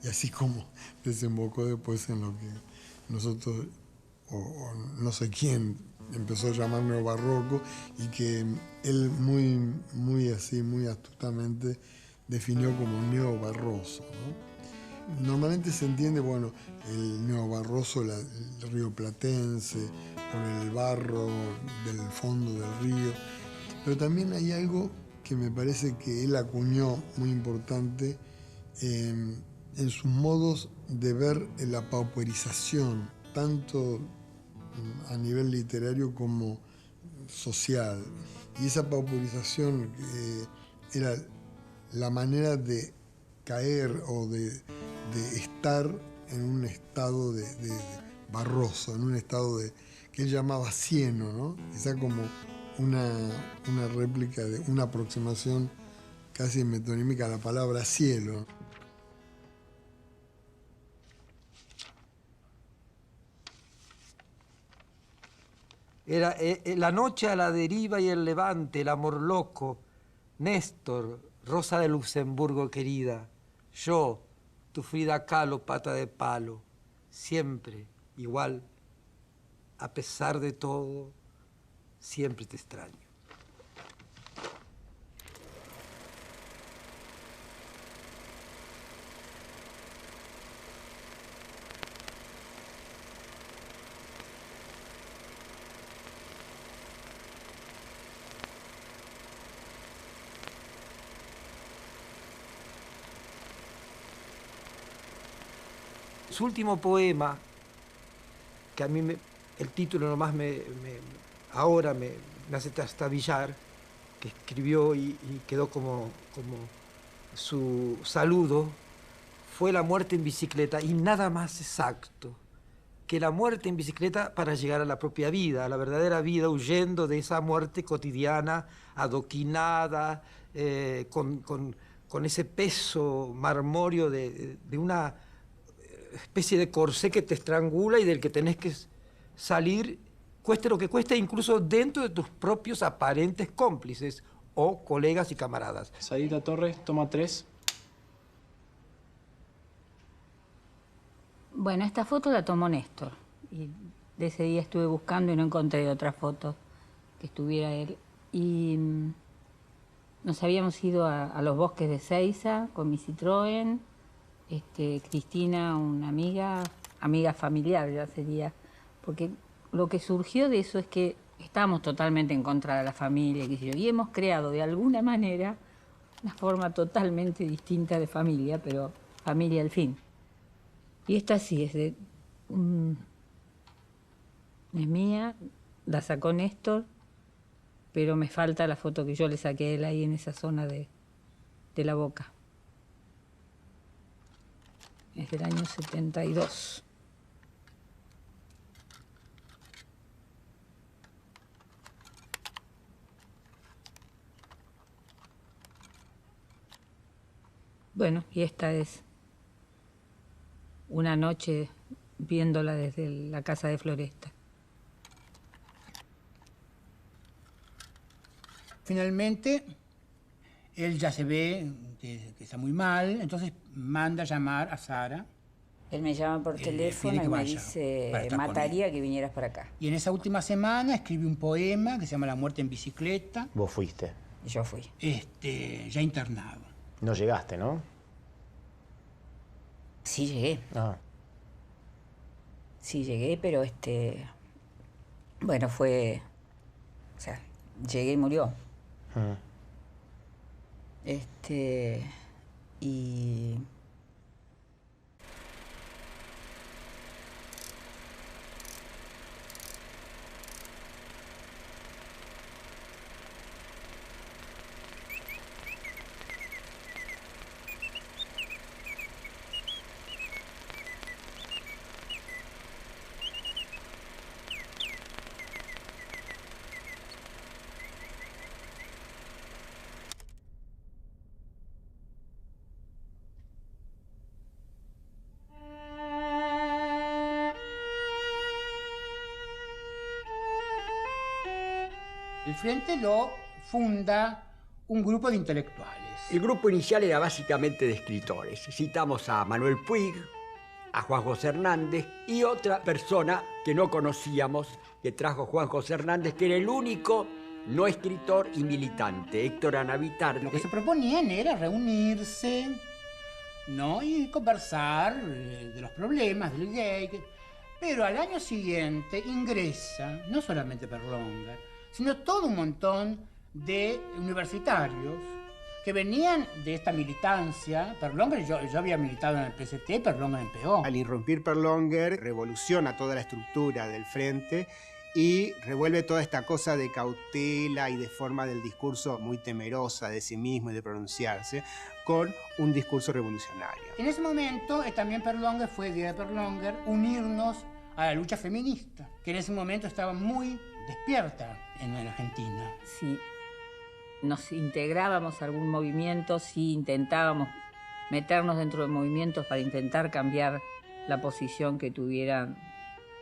Y así como desembocó después en lo que nosotros, o no sé quién, empezó a llamar neobarroco, y que él muy astutamente definió como neobarroso, ¿no? Normalmente se entiende, bueno, el neobarroso, el rioplatense, por el barro del fondo del río, pero también hay algo que me parece que él acuñó muy importante en sus modos de ver la pauperización, tanto a nivel literario como social. Y esa pauperización era la manera de caer o de estar en un estado de barroso, en un estado que él llamaba cieno, ¿no? Quizá como una réplica, una aproximación casi metonímica a la palabra cielo. Era la noche a la deriva y el levante, el amor loco, Néstor, Rosa de Luxemburgo querida, yo, tu Frida Kahlo, pata de palo, siempre igual, a pesar de todo, siempre te extraño. Su último poema, que a mí el título nomás ahora me hace trastabillar, que escribió y quedó como su saludo, fue La muerte en bicicleta, y nada más exacto que la muerte en bicicleta para llegar a la propia vida, a la verdadera vida, huyendo de esa muerte cotidiana, adoquinada, con ese peso marmóreo de una especie de corsé que te estrangula y del que tenés que salir, cueste lo que cueste, incluso dentro de tus propios aparentes cómplices o colegas y camaradas. Sarita Torres, toma 3. Bueno, esta foto la tomó Néstor. Y de ese día estuve buscando y no encontré otra foto que estuviera él. Y nos habíamos ido a los bosques de Seiza con mi Citroën. Cristina, una amiga familiar ya sería, porque lo que surgió de eso es que estábamos totalmente en contra de la familia, y hemos creado de alguna manera una forma totalmente distinta de familia, pero familia al fin. Y esta sí es mía, la sacó Néstor, pero me falta la foto que yo le saqué a él ahí en esa zona de la boca. Es del año 72. Bueno, y esta es una noche viéndola desde la casa de Floresta. Finalmente, él ya se ve que está muy mal, entonces manda a llamar a Sara. Él me llama por teléfono y me dice, mataría que vinieras para acá. Y en esa última semana escribí un poema que se llama La muerte en bicicleta. Vos fuiste. Y yo fui. Ya internado. No llegaste, ¿no? Sí llegué. Ah. Sí llegué, pero bueno, fue... O sea, llegué y murió. Y... El Frente lo funda un grupo de intelectuales. El grupo inicial era básicamente de escritores. Citamos a Manuel Puig, a Juan José Hernández y otra persona que no conocíamos, que trajo Juan José Hernández, que era el único no escritor y militante, Héctor Anavitar. Lo que se proponían era reunirse, ¿no? Y conversar de los problemas del gay. Pero al año siguiente ingresa, no solamente Berlanga, sino todo un montón de universitarios que venían de esta militancia. Perlonger, yo había militado en el PCT, Perlonger en PO. Al irrumpir Perlonger, revoluciona toda la estructura del Frente y revuelve toda esta cosa de cautela y de forma del discurso muy temerosa de sí mismo y de pronunciarse, con un discurso revolucionario. En ese momento, también Perlonger fue idea de Perlonger unirnos a la lucha feminista, que en ese momento estaba muy despierta en la Argentina. Sí, nos integrábamos a algún movimiento, sí intentábamos meternos dentro de movimientos para intentar cambiar la posición que tuvieran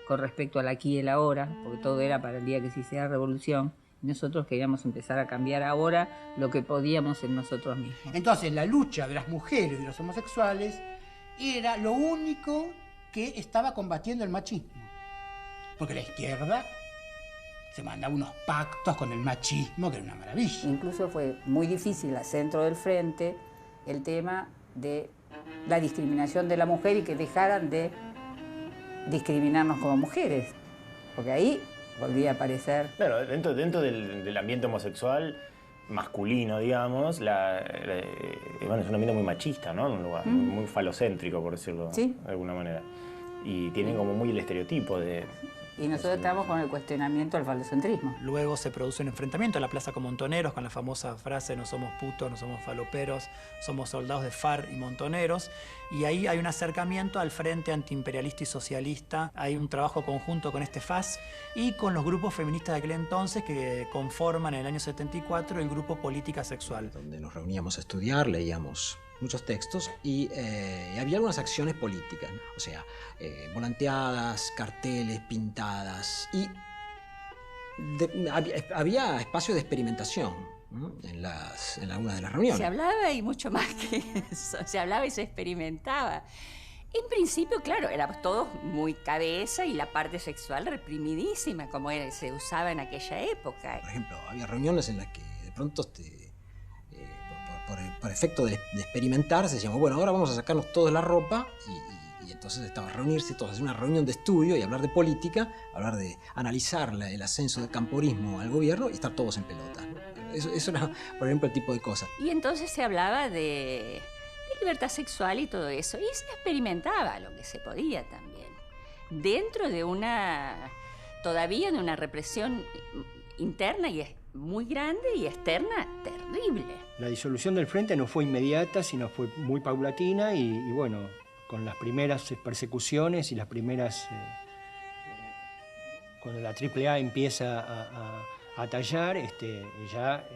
con respecto al aquí y el ahora, porque todo era para el día que se hiciera revolución. Y nosotros queríamos empezar a cambiar ahora lo que podíamos en nosotros mismos. Entonces, la lucha de las mujeres y de los homosexuales era lo único que estaba combatiendo el machismo. Porque la izquierda se mandaba unos pactos con el machismo, que era una maravilla. Incluso fue muy difícil al centro del Frente el tema de la discriminación de la mujer y que dejaran de discriminarnos como mujeres. Porque ahí volvía a aparecer... Claro, dentro del ambiente homosexual masculino, digamos, bueno, es un ambiente muy machista, ¿no? En un lugar muy falocéntrico, por decirlo de alguna manera. Y tienen como muy el estereotipo de... Y nosotros estamos con el cuestionamiento del falocentrismo. Luego se produce un enfrentamiento en la plaza con montoneros, con la famosa frase no somos putos, no somos faloperos, somos soldados de FARC y montoneros. Y ahí hay un acercamiento al frente antiimperialista y socialista. Hay un trabajo conjunto con este FAS y con los grupos feministas de aquel entonces que conforman en el año 74 el grupo Política Sexual. Donde nos reuníamos a estudiar, leíamos muchos textos y había algunas acciones políticas, ¿no? O sea, volanteadas, carteles, pintadas y había espacio de experimentación, ¿no? en algunas de las reuniones. Se hablaba y mucho más que eso, se hablaba y se experimentaba. En principio, claro, éramos todos muy cabeza y la parte sexual reprimidísima, como se usaba en aquella época. Por ejemplo, había reuniones en las que de pronto por efecto de experimentar, se decíamos, bueno, ahora vamos a sacarnos todos la ropa y entonces estaba a reunirse todos, hacer una reunión de estudio y hablar de política, hablar de analizar el ascenso del camporismo al gobierno y estar todos en pelota, ¿no? Eso era, por ejemplo, el tipo de cosas. Y entonces se hablaba de libertad sexual y todo eso, y se experimentaba lo que se podía también, dentro de todavía de una represión interna y muy grande y externa terrible. La disolución del Frente no fue inmediata, sino fue muy paulatina y bueno, con las primeras persecuciones y las primeras... cuando la AAA empieza a tallar, ya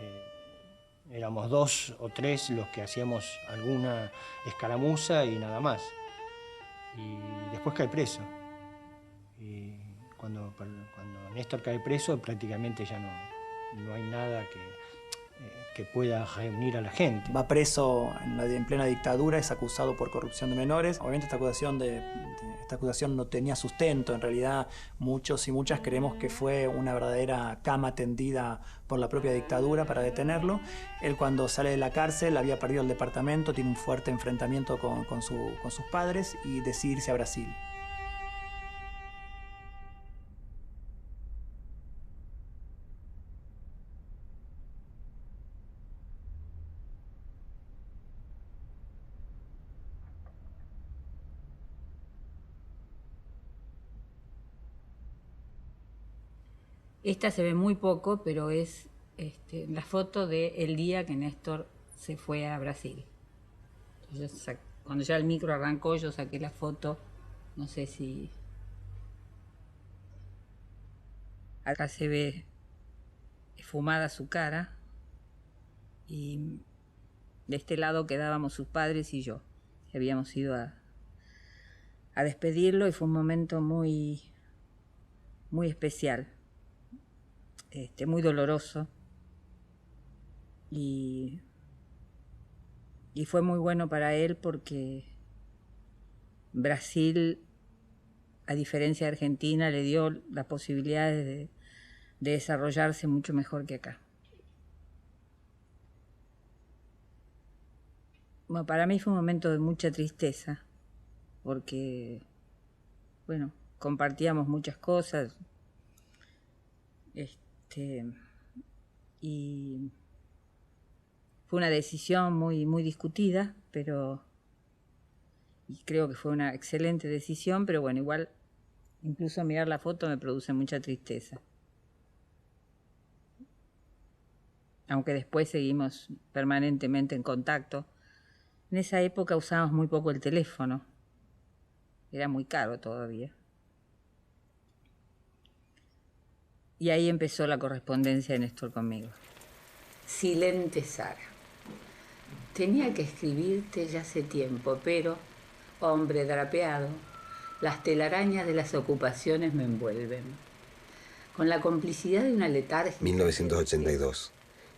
éramos 2 o 3 los que hacíamos alguna escaramuza y nada más. Y después cae preso. Y cuando Néstor cae preso, prácticamente ya no hay nada que pueda reunir a la gente. Va preso en plena dictadura, es acusado por corrupción de menores. Obviamente esta acusación esta acusación no tenía sustento. En realidad, muchos y muchas creemos que fue una verdadera cama tendida por la propia dictadura para detenerlo. Él, cuando sale de la cárcel, había perdido el departamento, tiene un fuerte enfrentamiento con sus padres y decide irse a Brasil. Esta se ve muy poco, pero es la foto del día que Néstor se fue a Brasil. Entonces, cuando ya el micro arrancó, yo saqué la foto, no sé si... Acá se ve esfumada su cara y de este lado quedábamos sus padres y yo. Habíamos ido a despedirlo y fue un momento muy, muy especial. Muy doloroso y fue muy bueno para él porque Brasil, a diferencia de Argentina, le dio las posibilidades de desarrollarse mucho mejor que acá. Bueno, para mí fue un momento de mucha tristeza porque, bueno, compartíamos muchas cosas. Y fue una decisión muy, muy discutida, y creo que fue una excelente decisión, pero bueno, igual incluso mirar la foto me produce mucha tristeza. Aunque después seguimos permanentemente en contacto. En esa época usábamos muy poco el teléfono, era muy caro todavía. Y ahí empezó la correspondencia de Néstor conmigo. Silente Sara. Tenía que escribirte ya hace tiempo, pero, hombre drapeado, las telarañas de las ocupaciones me envuelven. Con la complicidad de una letargia... 1982.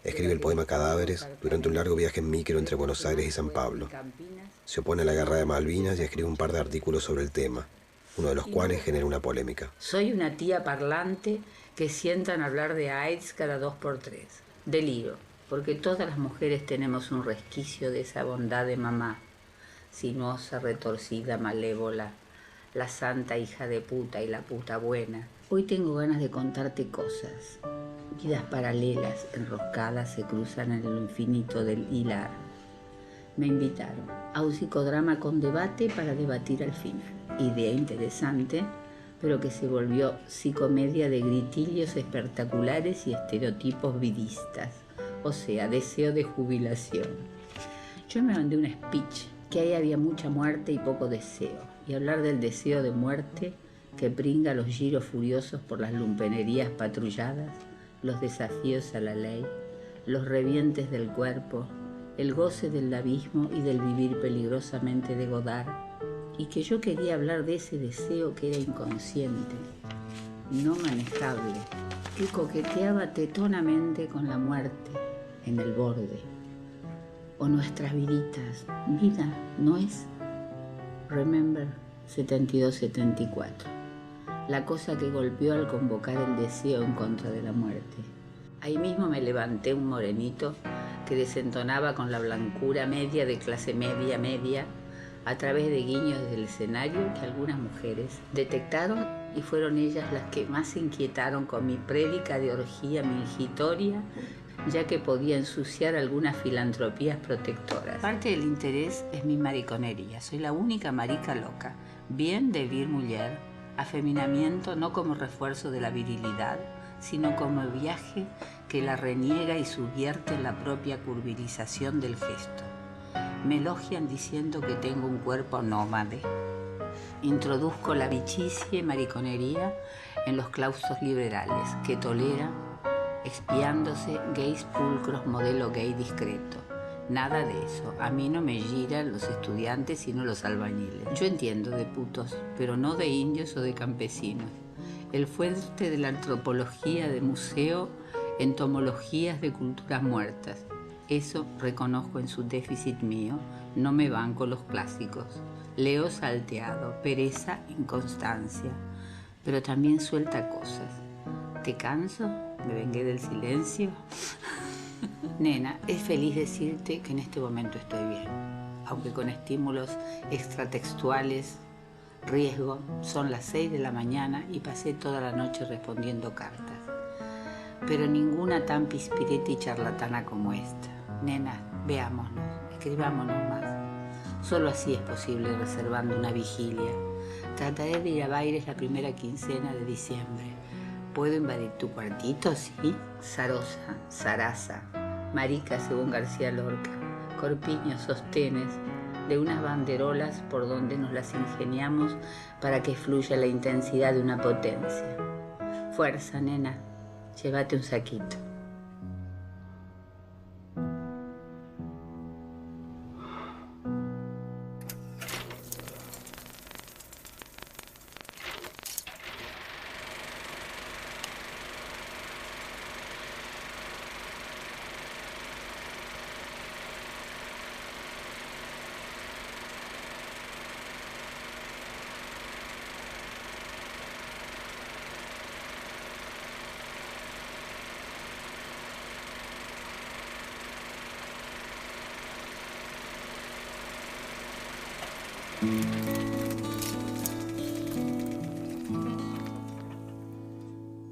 Escribe el poema Cadáveres durante un largo viaje en micro entre Buenos Aires y San Pablo. Se opone a la guerra de Malvinas y escribe un par de artículos sobre el tema, uno de los cuales genera una polémica. Soy una tía parlante que sientan hablar de AIDS cada 2x3. Deliro, porque todas las mujeres tenemos un resquicio de esa bondad de mamá, sinuosa, retorcida, malévola, la santa hija de puta y la puta buena. Hoy tengo ganas de contarte cosas. Vidas paralelas, enroscadas, se cruzan en lo infinito del hilar. Me invitaron a un psicodrama con debate para debatir al final. Idea interesante, pero que se volvió psicomedia de gritillos espectaculares y estereotipos vidistas, o sea, deseo de jubilación. Yo me mandé un speech, que ahí había mucha muerte y poco deseo, y hablar del deseo de muerte que pringa los giros furiosos por las lumpenerías patrulladas, los desafíos a la ley, los revientes del cuerpo, el goce del abismo y del vivir peligrosamente de Godard, y que yo quería hablar de ese deseo que era inconsciente, no manejable, que coqueteaba tetonamente con la muerte en el borde. O nuestras viditas, vida no es Remember 72-74, la cosa que golpeó al convocar el deseo en contra de la muerte. Ahí mismo me levanté un morenito que desentonaba con la blancura media de clase media, a través de guiños del escenario que algunas mujeres detectaron y fueron ellas las que más se inquietaron con mi prédica de orgía mingitoria, ya que podía ensuciar algunas filantropías protectoras. Parte del interés es mi mariconería. Soy la única marica loca, bien de vir mujer, afeminamiento no como refuerzo de la virilidad, sino como viaje que la reniega y subvierte en la propia curvilización del gesto. Me elogian diciendo que tengo un cuerpo nómade. Introduzco la bichicia y mariconería en los claustros liberales, que toleran, expiándose gays pulcros modelo gay discreto. Nada de eso. A mí no me giran los estudiantes sino los albañiles. Yo entiendo de putos, pero no de indios o de campesinos. El fuerte de la antropología de museo, entomologías de culturas muertas. Eso reconozco en su déficit mío, no me banco los clásicos. Leo salteado, pereza, inconstancia, pero también suelta cosas. ¿Te canso? ¿Me vengué del silencio? Nena, es feliz decirte que en este momento estoy bien, aunque con estímulos extratextuales, riesgo, son las 6 de la mañana y pasé toda la noche respondiendo cartas. Pero ninguna tan pispireta y charlatana como esta. Nena, veámonos, escribámonos más. Solo así es posible reservando una vigilia. Trataré de ir a Baires la primera quincena de diciembre. ¿Puedo invadir tu cuartito? Sí. Zarosa, zaraza, marica según García Lorca, corpiños, sostenes, de unas banderolas por donde nos las ingeniamos para que fluya la intensidad de una potencia. Fuerza, nena, llévate un saquito.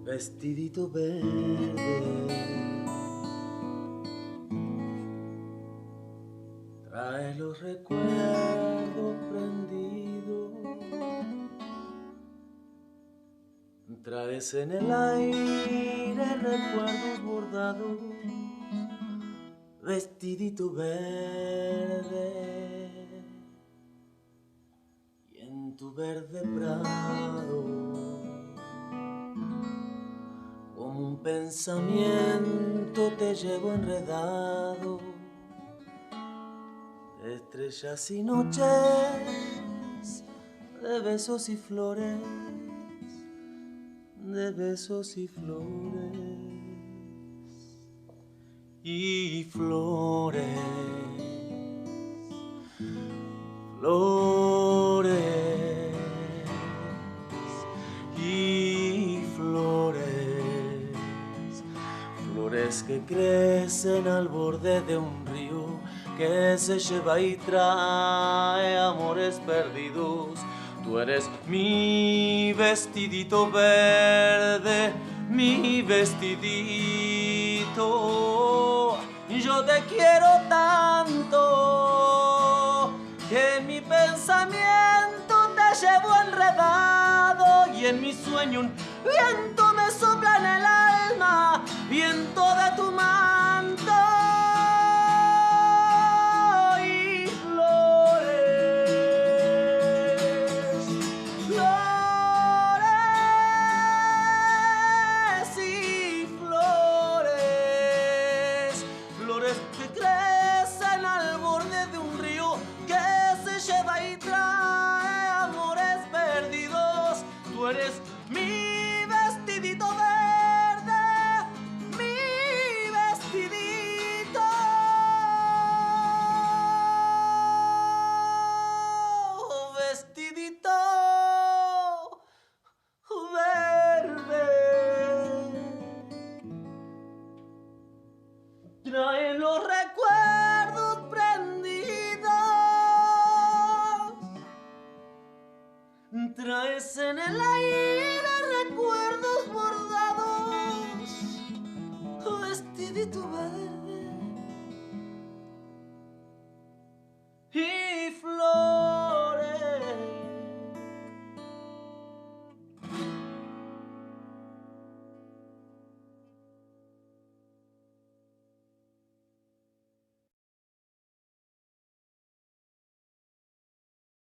Vestidito verde, trae los recuerdos prendidos, traes en el aire recuerdos bordados. Vestidito verde, y en tu verde prado un pensamiento te llevo enredado, estrellas y noches de besos y flores, de besos y flores, y flores, flores, y flores. Flores que crecen al borde de un río que se lleva y trae amores perdidos. Tú eres mi vestidito verde, mi vestidito. Yo te quiero tanto que mi pensamiento te llevo enredado y en mi sueño un viento me sopla en el alma, viento de tu manto y flores, flores y flores, flores que crecen al borde de un río que se lleva y trae amores perdidos. Tú eres mi vestidito verde, mi vestidito verde. Trae los recuerdos prendidos, traes en el aire recuerdos bordados, vestidito verde.